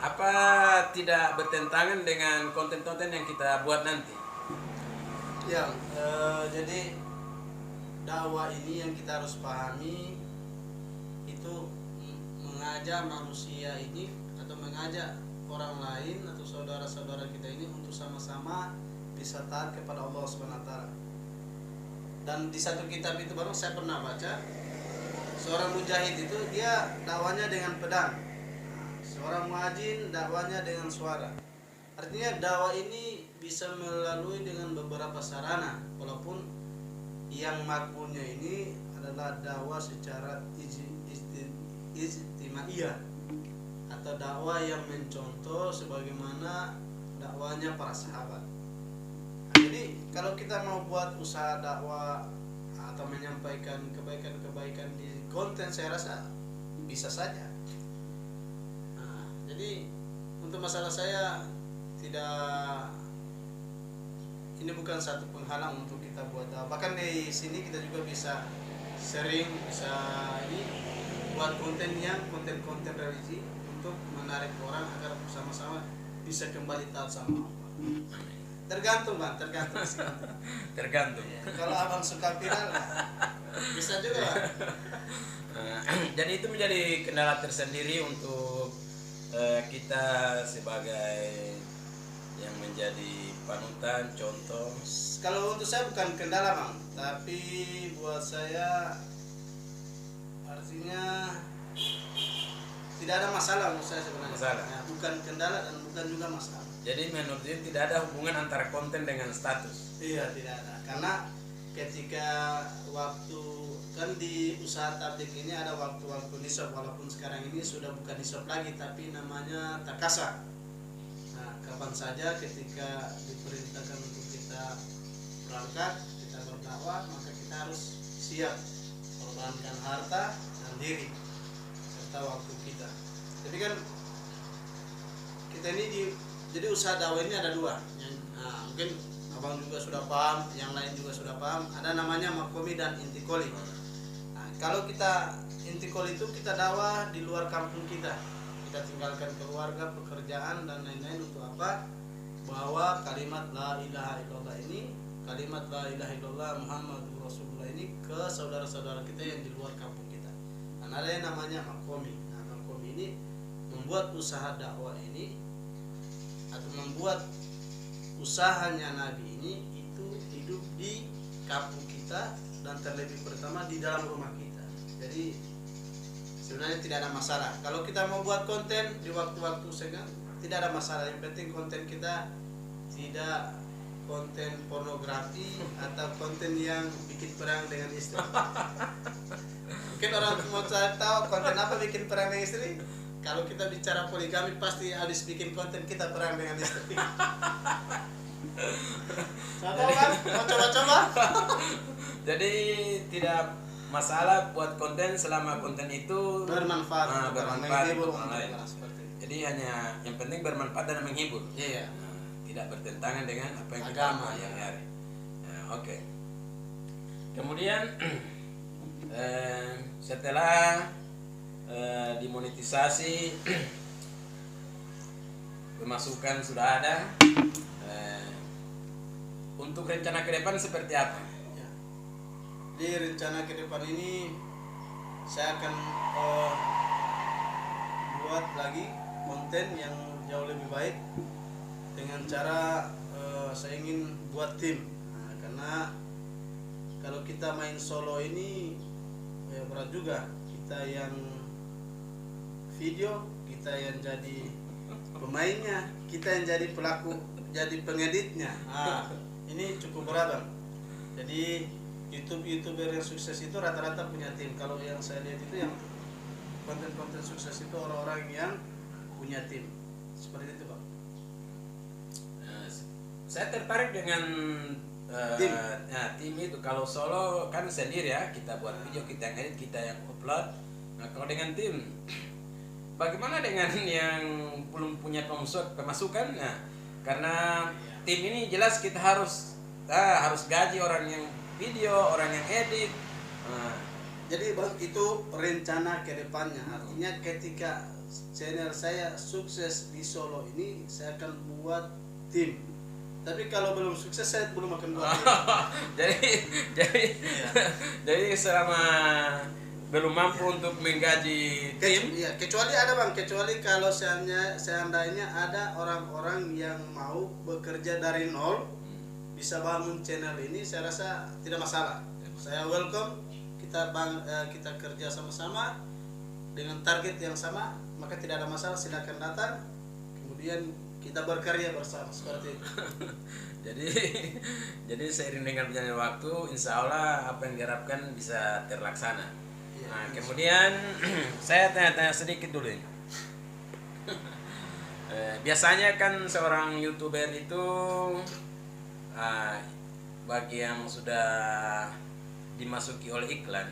apa tidak bertentangan dengan konten-konten yang kita buat nanti? Ya, jadi dakwah ini yang kita harus pahami itu mengajak manusia ini atau mengajak orang lain atau saudara-saudara kita ini untuk sama-sama bisa taat kepada Allah Subhanahu wa taala. Dan di satu kitab itu baru saya pernah baca, seorang mujahid itu dia dakwanya dengan pedang, seorang muadzin dakwanya dengan suara. Artinya dakwah ini bisa melalui dengan beberapa sarana, walaupun yang makbulnya ini adalah dakwah secara ijtimaiyah atau dakwah yang mencontoh sebagaimana dakwanya para sahabat. Jadi kalau kita mau buat usaha dakwah atau menyampaikan kebaikan-kebaikan di konten, saya rasa bisa saja. Jadi untuk masalah saya tidak, ini bukan satu penghalang untuk kita buat dakwah. Bahkan di sini kita juga bisa sering ini buat konten religi untuk menarik orang agar bersama-sama bisa kembali taat sama Allah. Tergantung Bang, tergantung. Ya, kalau abang suka viral bisa juga Bang. Jadi itu menjadi kendala tersendiri untuk kita sebagai yang menjadi panutan, contoh. Kalau untuk saya bukan kendala Bang, tapi buat saya artinya tidak ada masalah untuk saya sebenarnya. Masalah. Ya, bukan kendala dan bukan juga masalah. Jadi menurut dia tidak ada hubungan antara konten dengan status. Iya, tidak ada. Karena ketika waktu kan di usaha tablik ini ada waktu-waktu nisab, walaupun sekarang ini sudah bukan nisab lagi tapi namanya takasa. Nah, kapan saja ketika diperintahkan untuk kita berangkat, kita berdakwah, maka kita harus siap mengorbankan harta dan diri serta waktu kita. Jadi kan kita ini jadi usaha dakwah ini ada dua. Mungkin abang juga sudah paham, yang lain juga sudah paham. Ada namanya makomi dan intikoli. Nah, kalau kita intikoli itu kita dakwah di luar kampung kita. Kita tinggalkan keluarga, pekerjaan dan lain-lain untuk apa? Bahwa kalimat la ilaha illallah ini, kalimat la ilaha illallah Muhammadur Rasulullah ini ke saudara-saudara kita yang di luar kampung kita. Dan ada yang namanya makomi. Nah, makomi ini membuat usaha dakwah ini atau membuat usahanya Nabi ini itu hidup di kampung kita dan terlebih pertama di dalam rumah kita. Jadi sebenarnya tidak ada masalah. Kalau kita mau buat konten di waktu-waktu senggang tidak ada masalah. Yang penting konten kita tidak konten pornografi atau konten yang bikin perang dengan istri. Mungkin orang mau cari tahu konten apa bikin perang dengan istri. Kalau kita bicara poligami pasti habis bikin konten kita perang dengan istri. Tahu kan? Mau coba-coba? Jadi tidak masalah buat konten selama konten itu Bermanfaat, bermanfaat untuk orang lain. seperti itu. Jadi hanya yang penting bermanfaat dan menghibur. Iya. Tidak bertentangan dengan apa yang kita Agama, lakukan ya. hari-hari. Nah, oke. Kemudian setelah dimonetisasi, pemasukan sudah ada. Untuk rencana ke depan seperti apa? Ya. Di rencana ke depan ini saya akan buat lagi konten yang jauh lebih baik dengan cara saya ingin buat tim. Nah, karena kalau kita main solo ini ya berat juga. Kita yang video, kita yang jadi pemainnya, kita yang jadi pelaku, jadi pengeditnya. Nah, ini cukup berat, Bang. Jadi YouTuber yang sukses itu rata-rata punya tim. Kalau yang saya lihat itu yang konten-konten sukses itu orang-orang yang punya tim. Seperti itu, Bang. Saya tertarik dengan Tim. tim itu. Kalau solo kan sendiri ya, kita buat video, kita yang edit, kita yang upload. Nah, kalau dengan tim, bagaimana dengan yang belum punya pemasukan? Nah, karena tim ini jelas kita harus gaji orang yang video, orang yang edit. Nah, jadi Bang, itu rencana ke depannya. Artinya ketika channel saya sukses di Solo ini, saya akan buat tim. Tapi kalau belum sukses saya belum akan buat tim. jadi selama belum mampu untuk menggaji tim, Kecuali ada, Bang, kecuali kalau seandainya ada orang-orang yang mau bekerja dari nol, bisa bangun channel ini, saya rasa tidak masalah. Saya welcome, kita kerja sama-sama dengan target yang sama, maka tidak ada masalah, silakan datang. Kemudian kita berkarya bersama seperti itu. jadi seiring dengan berjalannya waktu, insya Allah apa yang diharapkan bisa terlaksana. Ya, Nah, kemudian saya tanya-tanya sedikit dulu ini. Biasanya kan seorang YouTuber itu bagi yang sudah dimasuki oleh iklan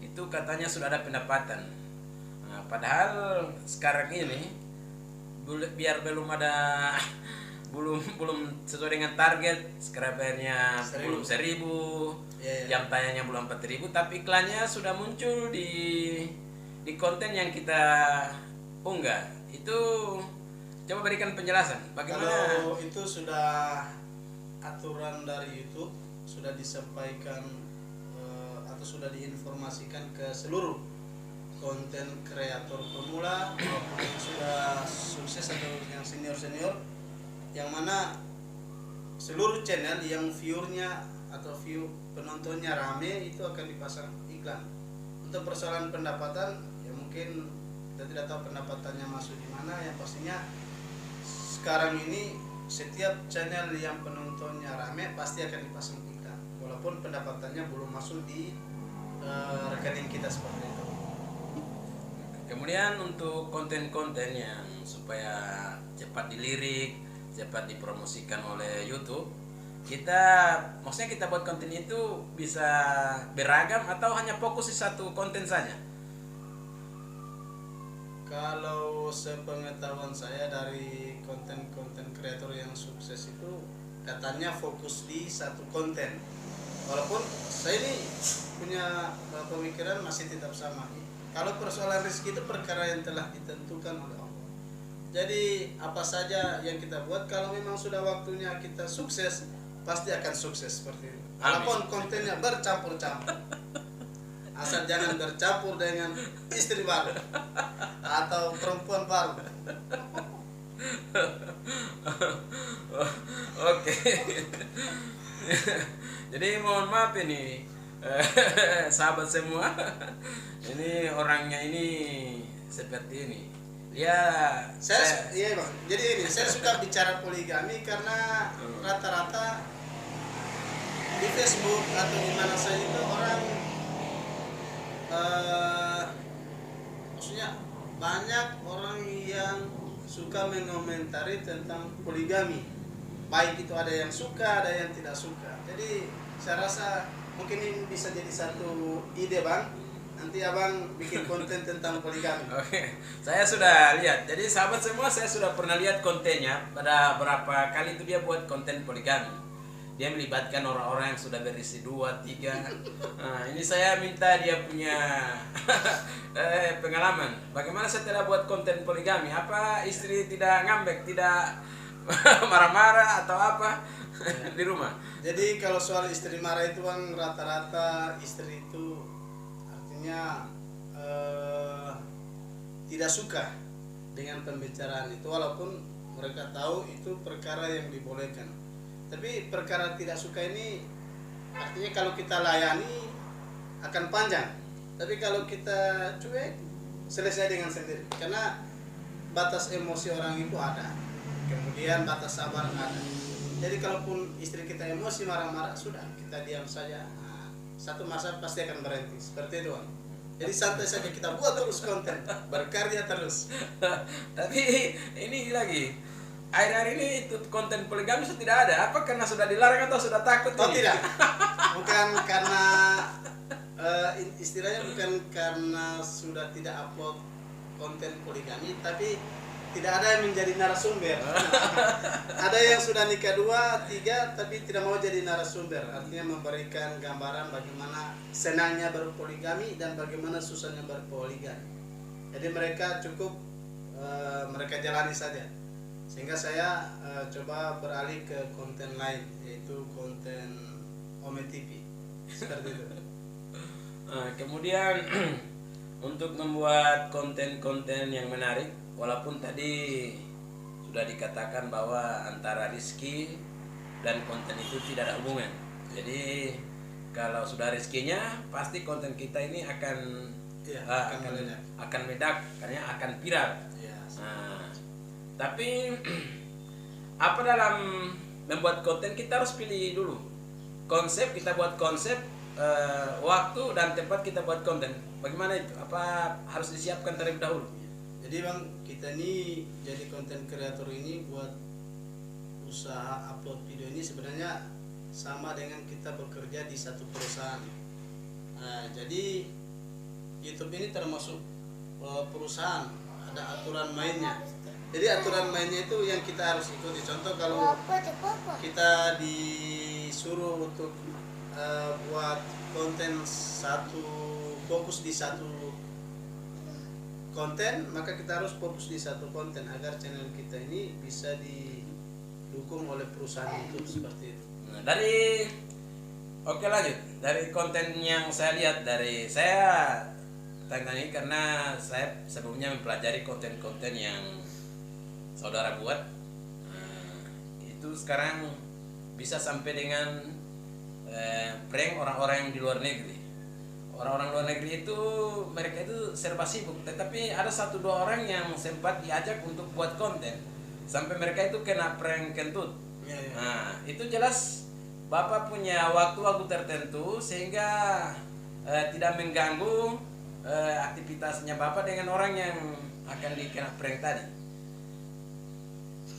itu katanya sudah ada pendapatan. Nah, padahal sekarang ini biar belum ada belum sesuai dengan target, subscribernya belum 1000, jam tayangnya belum 4000, tapi iklannya sudah muncul di konten yang kita unggah. Itu coba berikan penjelasan bagaimana. Kalau itu sudah aturan dari YouTube, sudah disampaikan atau sudah diinformasikan ke seluruh konten kreator pemula maupun yang sudah sukses atau yang senior, yang mana seluruh channel yang viewernya atau view penontonnya rame itu akan dipasang iklan. Untuk persoalan pendapatan, ya mungkin kita tidak tahu pendapatannya masuk di mana. Yang pastinya sekarang ini setiap channel yang penontonnya rame pasti akan dipasang iklan, walaupun pendapatannya belum masuk di rekening kita seperti itu. Kemudian untuk konten-konten yang supaya cepat dilirik, cepat dipromosikan oleh YouTube, maksudnya kita buat konten itu bisa beragam atau hanya fokus di satu konten saja? Kalau sepengetahuan saya dari konten-konten kreator yang sukses itu katanya fokus di satu konten. Walaupun saya ini punya pemikiran masih tetap sama. Kalau persoalan rezeki itu perkara yang telah ditentukan oleh Allah. Jadi apa saja yang kita buat, kalau memang sudah waktunya kita sukses, pasti akan sukses seperti itu. Walaupun kontennya bercampur-campur. Asal jangan bercampur dengan istri baru atau perempuan baru. Oke. Jadi mohon maaf ini sahabat semua. Ini orangnya ini seperti ini. Ya, Iya bang. Jadi ini saya suka bicara poligami karena rata-rata di Facebook atau di mana saja itu orang maksudnya banyak orang yang suka mengomentari tentang poligami. Baik itu ada yang suka, ada yang tidak suka. Jadi saya rasa mungkin ini bisa jadi satu ide bang. Nanti abang bikin konten tentang poligami. Oke, saya sudah lihat. Jadi sahabat semua, saya sudah pernah lihat kontennya. Pada berapa kali itu dia buat konten poligami. Dia melibatkan orang-orang yang sudah berisi 2, 3. Nah, ini saya minta dia punya pengalaman. Bagaimana setelah buat konten poligami? Apa istri tidak ngambek, tidak marah-marah atau apa di rumah? Jadi kalau soal istri marah itu bang, rata-rata istri itu artinya tidak suka dengan pembicaraan itu, walaupun mereka tahu itu perkara yang dibolehkan. Tapi perkara tidak suka ini artinya kalau kita layani akan panjang. Tapi kalau kita cuek, selesai dengan sendiri. Karena batas emosi orang itu ada, kemudian batas sabar ada. Jadi kalaupun istri kita emosi marah-marah, sudah kita diam saja. Nah, satu masa pasti akan berhenti. Seperti itu bang. Jadi santai saja, kita buat terus konten, berkarya terus. Tapi ini lagi, akhir-akhir ini itu konten poligami sudah tidak ada. Apa karena sudah dilarang atau sudah takut? Oh tidak, bukan karena istilahnya bukan karena sudah tidak upload konten poligami, tapi tidak ada yang menjadi narasumber. Ada yang sudah nikah 2, 3 tapi tidak mau jadi narasumber. Artinya memberikan gambaran bagaimana senangnya berpoligami dan bagaimana susahnya berpoligami. Jadi mereka cukup mereka jalani saja. Sehingga saya coba beralih ke konten lain, yaitu konten Ome TV. Seperti itu. Kemudian untuk membuat konten-konten yang menarik, walaupun tadi sudah dikatakan bahwa antara rezeki dan konten itu tidak ada hubungan. Jadi kalau sudah rezekinya, pasti konten kita ini akan meledak, karena akan viral. Ya, Nah, tapi apa dalam membuat konten kita harus pilih dulu konsep. Kita buat konsep, waktu dan tempat kita buat konten. Bagaimana itu? Apa harus disiapkan terlebih dahulu? jadi bang, kita ini jadi konten kreator ini buat usaha upload video ini sebenarnya sama dengan kita bekerja di satu perusahaan. Nah, jadi YouTube ini termasuk perusahaan, ada aturan mainnya. Jadi aturan mainnya itu yang kita harus ikuti. Contoh kalau kita disuruh untuk buat konten fokus di satu konten, maka kita harus fokus di satu konten agar channel kita ini bisa didukung oleh perusahaan itu, seperti itu. Nah, oke lanjut. Dari konten yang saya lihat, dari saya tanya ini karena saya sebelumnya mempelajari konten-konten yang saudara buat. Itu sekarang bisa sampai dengan prank orang-orang yang di luar negeri. Orang-orang luar negeri itu mereka itu serba sibuk, tetapi ada 1-2 orang yang sempat diajak untuk buat konten sampai mereka itu kena prank kentut. Ya. Nah, itu jelas Bapak punya waktu-waktu tertentu sehingga tidak mengganggu aktivitasnya Bapak dengan orang yang akan dikena prank tadi.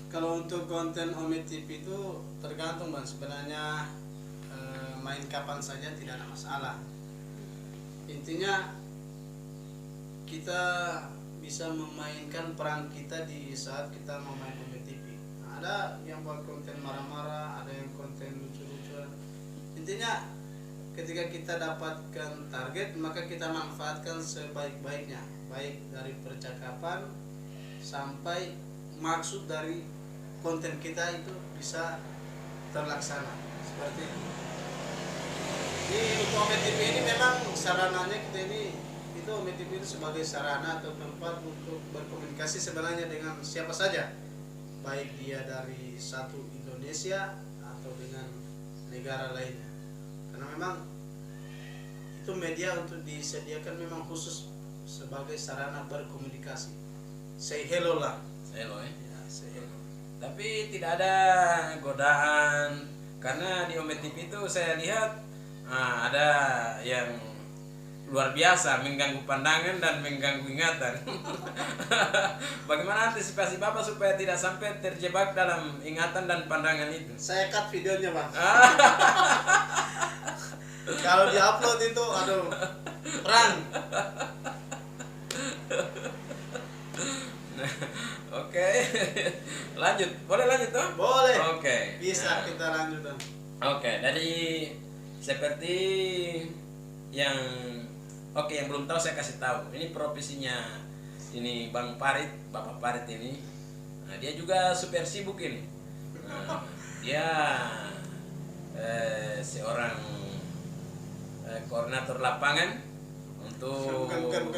Kalau untuk konten Ome TV itu tergantung bang, sebenarnya main kapan saja tidak ada masalah. Intinya kita bisa memainkan peran kita di saat kita mau main Ome TV. Nah, ada yang buat konten marah-marah, ada yang konten lucu-lucuan. Intinya ketika kita dapatkan target, maka kita manfaatkan sebaik-baiknya, baik dari percakapan sampai maksud dari konten kita itu bisa terlaksana, seperti itu. Di Ome TV ini memang sarananya kita ini, itu Ome TV itu sebagai sarana atau tempat untuk berkomunikasi sebenarnya dengan siapa saja, baik dia dari satu Indonesia atau dengan negara lainnya. Karena memang itu media untuk disediakan memang khusus sebagai sarana berkomunikasi. say hello lah. Hello ya. Ya, say hello. Tapi tidak ada godaan, karena di Ome TV itu saya lihat ada yang luar biasa mengganggu pandangan dan mengganggu ingatan. Bagaimana antisipasi Bapak supaya tidak sampai terjebak dalam ingatan dan pandangan itu? Saya cut videonya, Bang. Kalau diupload itu aduh, perang. Oke. Lanjut. Boleh lanjut toh? Boleh. Oke. Bisa Nah. kita lanjutkan. Oke, dari seperti yang yang belum tahu saya kasih tahu. Ini profesinya ini Bang Parit, Bapak Parit ini. Nah, dia juga super sibuk ini. Nah, dia seorang koordinator lapangan untuk Bukan.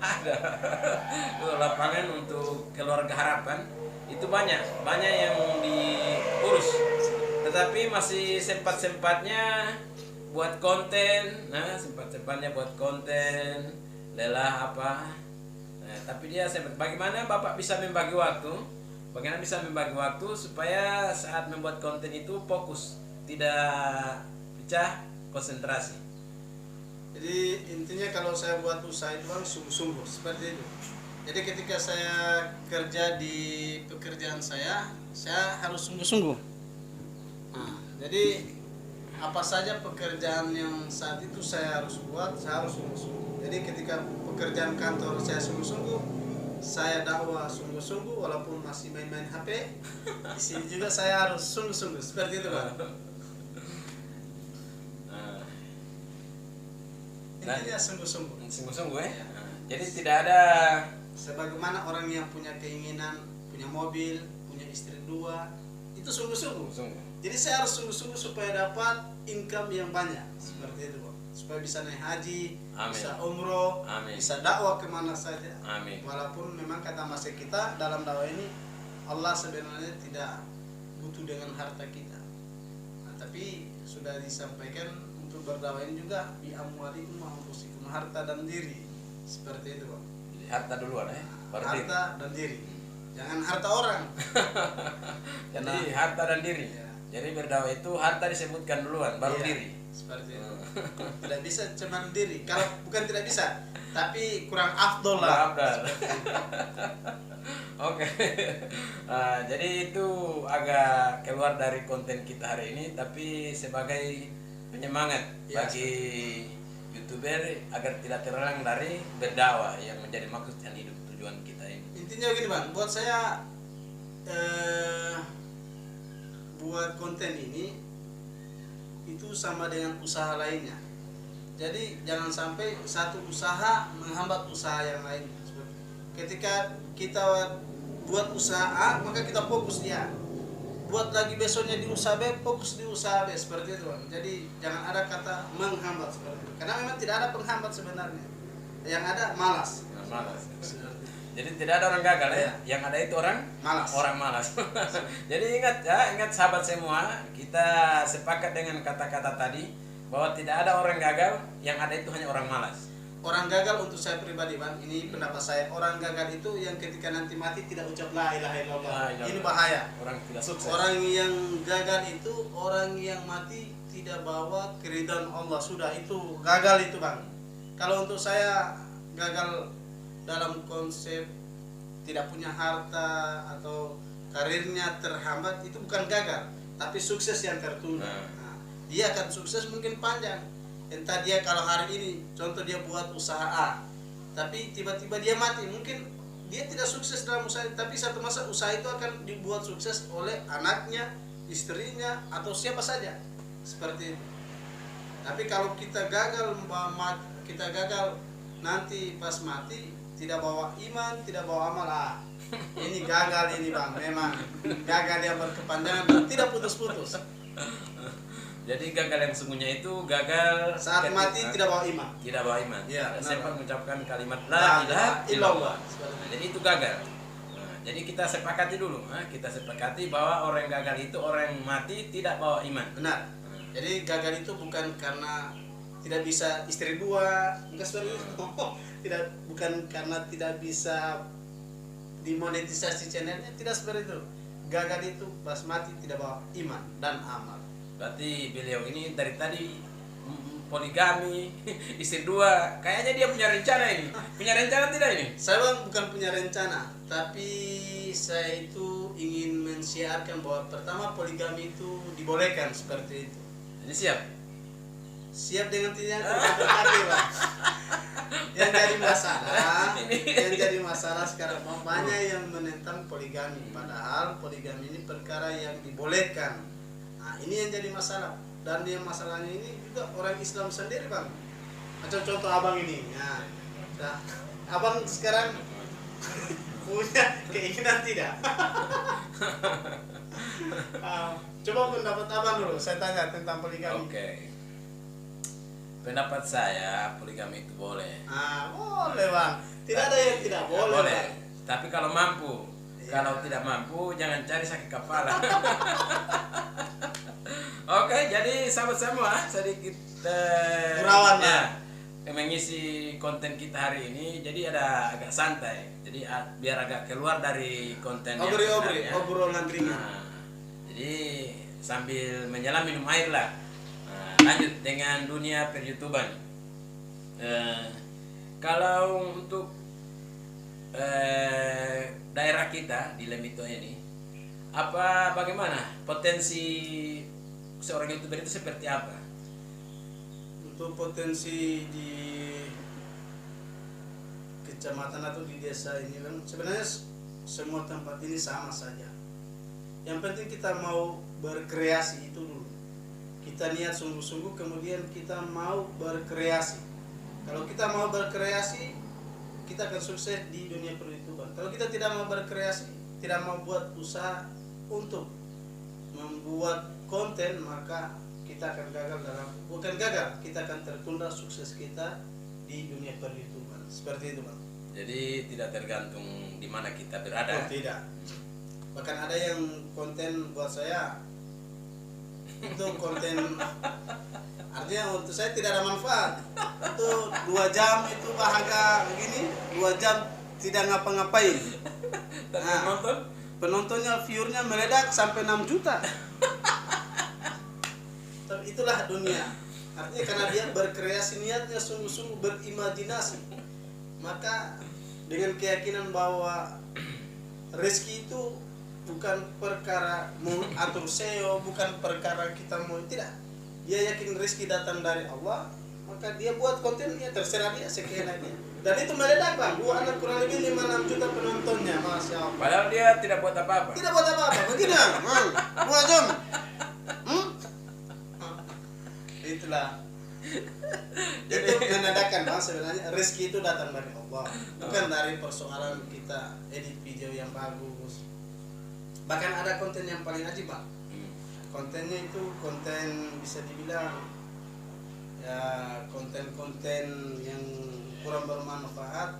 ada untuk lapangan untuk keluarga harapan itu banyak yang diurus, tetapi masih sempat-sempatnya buat konten. Nah, sempat-sempatnya buat konten lelah apa. Nah, tapi dia sempat. Bagaimana Bapak bisa membagi waktu? Bagaimana bisa membagi waktu supaya saat membuat konten itu fokus, tidak pecah konsentrasi? Jadi intinya kalau saya buat usaha itu Bang sungguh-sungguh seperti itu. Jadi ketika saya kerja di pekerjaan saya harus sungguh-sungguh. Nah, jadi apa saja pekerjaan yang saat itu saya harus buat, saya harus sungguh-sungguh. Jadi ketika pekerjaan kantor saya sungguh-sungguh, saya dakwah sungguh-sungguh walaupun masih main-main HP. Di sini juga saya harus sungguh-sungguh seperti itu, Bang. Intinya sungguh-sungguh. Sungguh-sungguh ya. Ya. Jadi tidak ada Sebagaimana orang yang punya keinginan, punya mobil, punya istri 2, itu sungguh-sungguh. Jadi saya harus sungguh-sungguh supaya dapat income yang banyak. Seperti itu, Bang. Supaya bisa naik haji, Amin. bisa umroh, Amin. bisa dakwah kemana saja. Amin. Walaupun memang kata masih kita dalam dakwah ini Allah sebenarnya tidak butuh dengan harta kita. Nah, tapi sudah disampaikan untuk berdakwah ini juga bi amwalikum wa anfusikum, harta dan diri. Seperti itu, Bang. harta duluan ya, baru diri. Harta dan diri. Jangan harta orang. Jadi harta dan diri. Ya. Jadi berdakwah itu harta disebutkan duluan, baru Iya, diri. seperti itu. Tidak bisa cuma diri. Kalau bukan tidak bisa, tapi kurang afdol lah. Oke. Jadi itu agak keluar dari konten kita hari ini, tapi sebagai penyemangat Ya, bagi YouTuber agar tidak terhalang dari berdakwah yang menjadi maksud dan hidup tujuan kita ini. Intinya begini, Bang, buat saya buat konten ini itu sama dengan usaha lainnya. Jadi jangan sampai satu usaha menghambat usaha yang lain. Ketika kita buat usaha A, maka kita fokus dia. Buat lagi besoknya di usaha B, fokus di usaha B, seperti itu, Bang. Jadi jangan ada kata menghambat seperti itu. Karena memang tidak ada penghambat sebenarnya. Yang ada malas. Malas. Jadi tidak ada orang gagal ya, yang ada itu orang Malas. Orang malas. Jadi ingat sahabat semua, kita sepakat dengan kata-kata tadi bahwa tidak ada orang gagal, yang ada itu hanya orang malas. Orang gagal untuk saya pribadi, Bang, ini pendapat saya, orang gagal itu yang ketika nanti mati tidak ucap la ilaha illallah. Ini bahaya. Orang tidak sukses. Orang yang gagal itu orang yang mati tidak bawa keridhaan Allah, sudah itu gagal itu, Bang. Kalau untuk saya gagal dalam konsep tidak punya harta atau karirnya terhambat, itu bukan gagal, tapi sukses yang tertunda. Nah, dia akan sukses mungkin panjang. Entah dia kalau hari ini contoh dia buat usaha A, tapi tiba-tiba dia mati, mungkin dia tidak sukses dalam usaha, tapi satu masa usaha itu akan dibuat sukses oleh anaknya, istrinya, atau siapa saja, seperti itu. Tapi kalau kita gagal nanti pas mati tidak bawa iman, tidak bawa amal, ini gagal ini, Bang. Memang gagal yang berkepanjangan dan tidak putus-putus. Jadi gagal yang sesungguhnya itu gagal Saat mati tidak bawa iman. Tidak bawa iman. Ya, Sempat mengucapkan kalimat La la ilaha ilaha illallah. illallah. Jadi itu gagal. Nah, jadi kita sepakati dulu, kita sepakati bahwa orang gagal itu orang yang mati tidak bawa iman. Benar. Jadi gagal itu bukan karena tidak bisa istri dua, bukan seperti itu. Tidak, bukan karena tidak bisa dimonetisasi channelnya, tidak seperti itu. Gagal itu pas mati tidak bawa iman dan amal. Berarti beliau ini dari tadi poligami, istri dua. Kayaknya dia punya rencana ini. Punya rencana tidak ini? Saya bang bukan punya rencana, tapi saya itu ingin mensiarkan bahwa pertama poligami itu dibolehkan seperti itu. Jadi siap? Siap dengan tidak berkati bang. Yang jadi masalah sekarang banyak yang menentang poligami, padahal poligami ini perkara yang dibolehkan. Nah ini yang jadi masalah, dan yang masalahnya ini juga orang Islam sendiri bang. Macam contoh abang ini, nah, abang sekarang punya keinginan tidak? Coba pendapat abang dulu, saya tanya tentang poligami. Oke. Pendapat saya poligami itu boleh. Boleh bang. Tidak ada yang tidak boleh. Boleh. Bang. Tapi kalau mampu. Iya. Kalau tidak mampu jangan cari sakit kepala. Oke, jadi sahabat semua sedikit Gurauan, mengisi konten kita hari ini. Jadi ada agak santai. Jadi biar agak keluar dari konten yang obrolan sebenarnya. ringan. Jadi sambil menyelam minum air lah. Lanjut dengan dunia per-YouTuban. Kalau untuk daerah kita di Lemito ini, bagaimana potensi seorang YouTuber itu seperti apa? Untuk potensi di kecamatan atau di desa ini kan sebenarnya semua tempat ini sama saja. Yang penting kita mau berkreasi itu dulu. Kita niat sungguh-sungguh, kemudian kita mau berkreasi. Kalau kita mau berkreasi, kita akan sukses di dunia per-YouTuber. Kalau kita tidak mau berkreasi, tidak mau buat usaha untuk membuat konten, maka kita akan gagal bukan gagal, kita akan tertunda sukses kita di dunia per-YouTuber. Seperti itu bang. Jadi tidak tergantung di mana kita berada. Tidak. Bahkan ada yang konten buat saya itu konten artinya untuk saya tidak ada manfaat. Itu 2 jam itu bahagia begini, 2 jam tidak ngapa-ngapain. Penontonnya, viewernya meledak sampai 6 juta. Tapi itulah dunia. Artinya karena dia berkreasi, niatnya sungguh-sungguh berimajinasi, maka dengan keyakinan bahwa rezeki itu bukan perkara mau atur SEO, bukan perkara kita mau, tidak. Dia yakin rezeki datang dari Allah, maka dia buat konten, ya terserah dia sekian aja. Dan itu meledak bang, kurang lebih 5-6 juta penontonnya, Masya Allah. Padahal dia tidak buat apa-apa. Tidak buat apa-apa, begini bang, 2 jam. Itulah. Itu menandakan bang, sebenarnya rezeki itu datang dari Allah, bukan dari persoalan kita edit video yang bagus. Bahkan ada konten yang paling ajib bang. Kontennya itu konten bisa dibilang ya konten-konten yang kurang bermanfaat,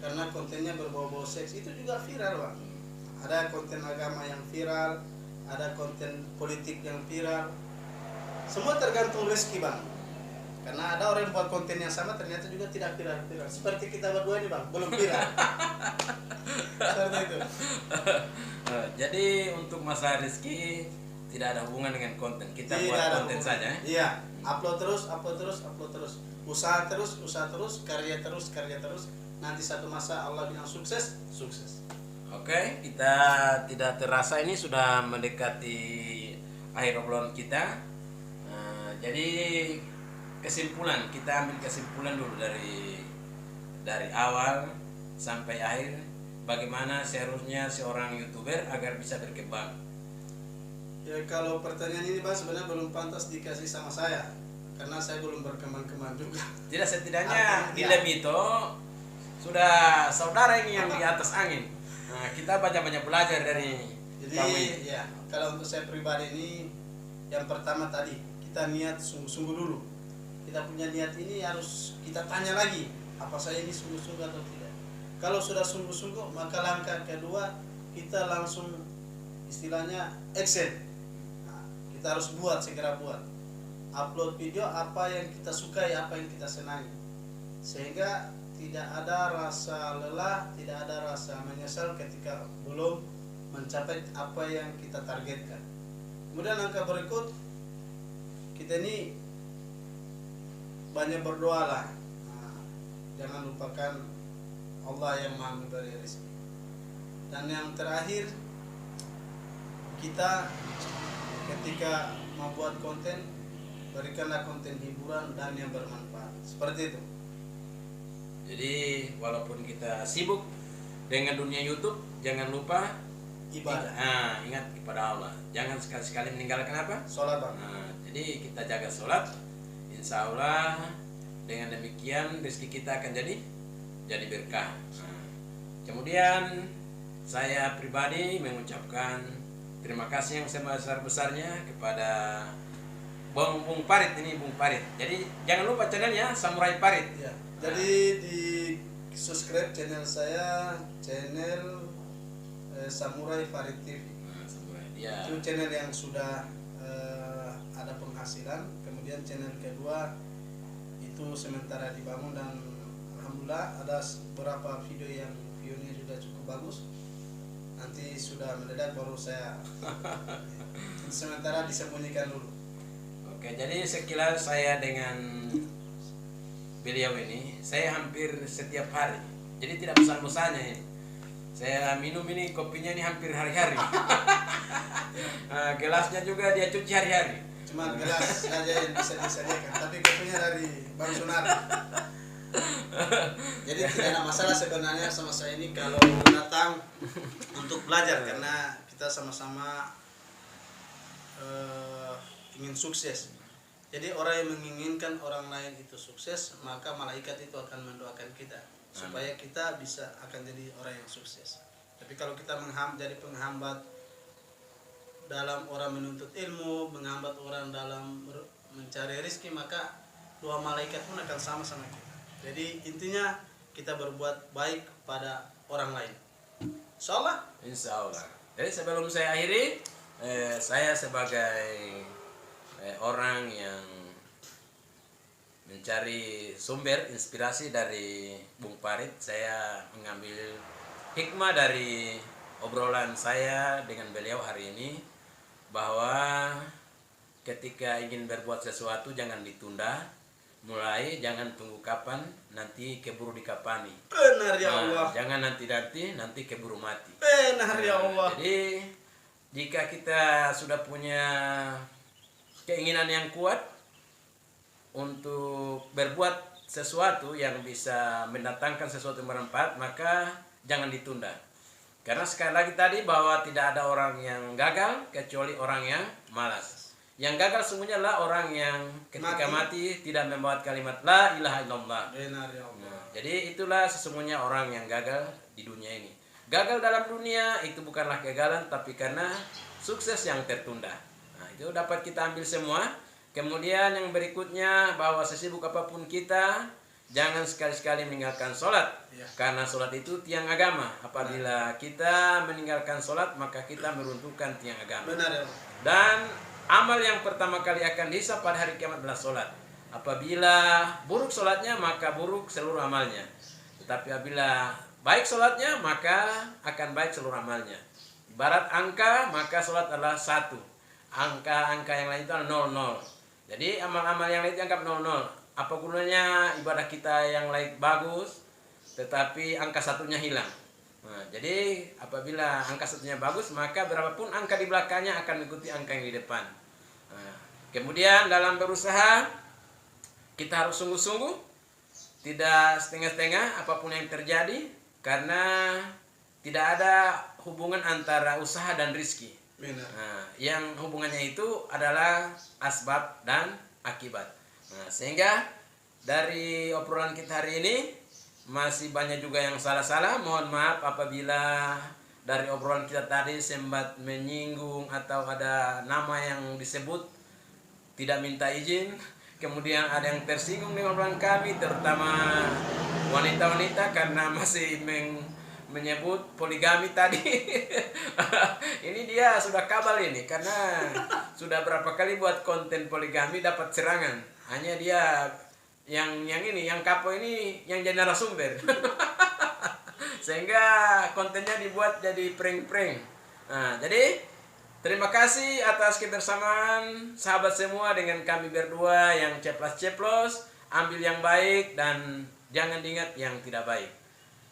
karena kontennya berbau-bau seks, itu juga viral bang. Ada konten agama yang viral, ada konten politik yang viral. Semua tergantung rezeki bang. Karena ada orang yang buat konten yang sama ternyata juga tidak viral. Seperti kita berdua ini bang, belum viral. Seperti itu. Jadi untuk masalah rezeki tidak ada hubungan dengan konten. Kita Tidak buat ada konten hubungan. saja. Iya, upload terus. Usaha terus, karya terus. Nanti satu masa Allah bilang sukses. Oke, kita tidak terasa ini sudah mendekati akhir obrolan kita. Jadi kita ambil kesimpulan dulu dari awal sampai akhir, bagaimana seharusnya seorang YouTuber agar bisa berkembang. Ya kalau pertanyaan ini bang sebenarnya belum pantas dikasih sama saya, karena saya belum berkembang juga. Tidak, setidaknya di Lemito sudah saudara ini yang di atas angin. Nah, kita banyak belajar dari kamu ini. Ya, kalau untuk saya pribadi ini, yang pertama tadi kita niat sungguh-sungguh dulu. Kita punya niat ini harus kita tanya lagi, apa saya ini sungguh-sungguh atau tidak. Kalau sudah sungguh-sungguh, maka langkah kedua kita langsung istilahnya action. Nah, kita harus segera buat. upload video apa yang kita sukai, apa yang kita senangi, sehingga tidak ada rasa lelah, tidak ada rasa menyesal ketika belum mencapai apa yang kita targetkan. Kemudian langkah berikut, kita ini banyak berdoa lah. Nah, jangan lupakan Allah yang Maha memberi rezeki. Dan yang terakhir, kita ketika membuat konten, berikanlah konten hiburan dan yang bermanfaat. Seperti itu. Jadi walaupun kita sibuk dengan dunia YouTube, jangan lupa Ibadah. Ingat kepada Allah. Jangan sekali-sekali meninggalkan apa? Sholat, Bang. Jadi kita jaga sholat. Insya Allah dengan demikian rezeki kita akan jadi berkah. Kemudian saya pribadi mengucapkan terima kasih yang sebesar-besarnya kepada Bung Parit ini, Bung Parit. Jadi jangan lupa channelnya Samurai Parit. Ya. Jadi di subscribe channel saya, channel Samurai Farid TV. Ya. Itu channel yang sudah ada penghasilan. Kemudian channel kedua itu sementara dibangun dan alhamdulillah ada beberapa video yang view-nya juga cukup bagus. Nanti sudah meledak baru saya sementara disembunyikan dulu. Oke, jadi sekilas saya dengan beliau ini, saya hampir setiap hari. Jadi tidak bosan-bosannya ini. Saya minum ini kopinya ini hampir hari-hari. Gelasnya juga dia cuci hari-hari. Cuma gelas saja yang bisa disediakan, tapi kopinya dari Bang Sunar. Jadi tidak ada masalah sebenarnya sama saya ini kalau datang untuk belajar, karena kita sama-sama ingin sukses. Jadi orang yang menginginkan orang lain itu sukses, maka malaikat itu akan mendoakan kita supaya kita bisa akan jadi orang yang sukses. Tapi kalau kita jadi penghambat dalam orang menuntut ilmu, menghambat orang dalam mencari rezeki, maka dua malaikat pun akan sama-sama kita. Jadi intinya kita berbuat baik pada orang lain. Insyaallah. Insyaallah. Jadi sebelum saya akhiri, saya sebagai orang yang mencari sumber inspirasi dari Bung Parit, saya mengambil hikmah dari obrolan saya dengan beliau hari ini, bahwa ketika ingin berbuat sesuatu jangan ditunda, mulai jangan tunggu kapan, nanti keburu dikapani. Benar ya Allah. Jangan nanti keburu mati. Benar ya Allah. Jadi jika kita sudah punya keinginan yang kuat untuk berbuat sesuatu yang bisa mendatangkan sesuatu yang bermanfaat, maka jangan ditunda. Karena sekali lagi tadi bahwa tidak ada orang yang gagal kecuali orang yang malas. Yang gagal semuanya adalah orang yang ketika mati tidak membawa kalimat la ilaha illallah. Benar ya Allah. Jadi itulah sesungguhnya orang yang gagal di dunia ini. Gagal dalam dunia itu bukanlah kegagalan, tapi karena sukses yang tertunda. Nah, itu dapat kita ambil semua. Kemudian yang berikutnya, bahwa sesibuk apapun kita, jangan sekali-sekali meninggalkan sholat. Karena sholat itu tiang agama. Apabila kita meninggalkan sholat, maka kita meruntuhkan tiang agama. Benar ya. Dan amal yang pertama kali akan dihisab pada hari kiamat adalah sholat. Apabila buruk sholatnya, maka buruk seluruh amalnya. Tetapi apabila baik sholatnya, maka akan baik seluruh amalnya. Ibarat angka, maka sholat adalah 1. Angka-angka yang lain itu adalah 00. Jadi amal-amal yang lain dianggap 00. Apa gunanya ibadah kita yang lain bagus, tetapi angka satunya hilang. Nah, jadi apabila angka satunya bagus, maka berapapun angka di belakangnya akan mengikuti angka yang di depan. Nah, kemudian dalam berusaha, kita harus sungguh-sungguh, tidak setengah-setengah apapun yang terjadi, karena tidak ada hubungan antara usaha dan rizki. Nah, yang hubungannya itu adalah asbab dan akibat. Nah, sehingga dari obrolan kita hari ini masih banyak juga yang salah-salah. Mohon maaf apabila dari obrolan kita tadi sempat menyinggung atau ada nama yang disebut tidak minta izin. Kemudian ada yang tersinggung dengan obrolan kami, terutama wanita-wanita, karena masih menyebut poligami tadi. Ini dia sudah kabal ini karena sudah berapa kali buat konten poligami dapat serangan. Hanya dia yang ini, yang kapo ini yang jadi narasumber. Sehingga kontennya dibuat jadi prank-prank. Nah, jadi terima kasih atas kebersamaan sahabat semua dengan kami berdua yang ceplos-ceplos, ambil yang baik dan jangan diingat yang tidak baik.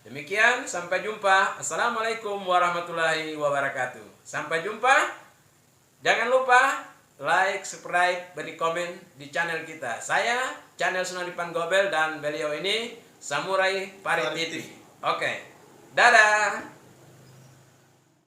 Demikian, sampai jumpa. Assalamualaikum warahmatullahi wabarakatuh. Sampai jumpa. Jangan lupa like, subscribe, beri komen di channel kita. Saya channel Sunadipan Gobel dan beliau ini Samurai Parit TV. Oke. Dadah.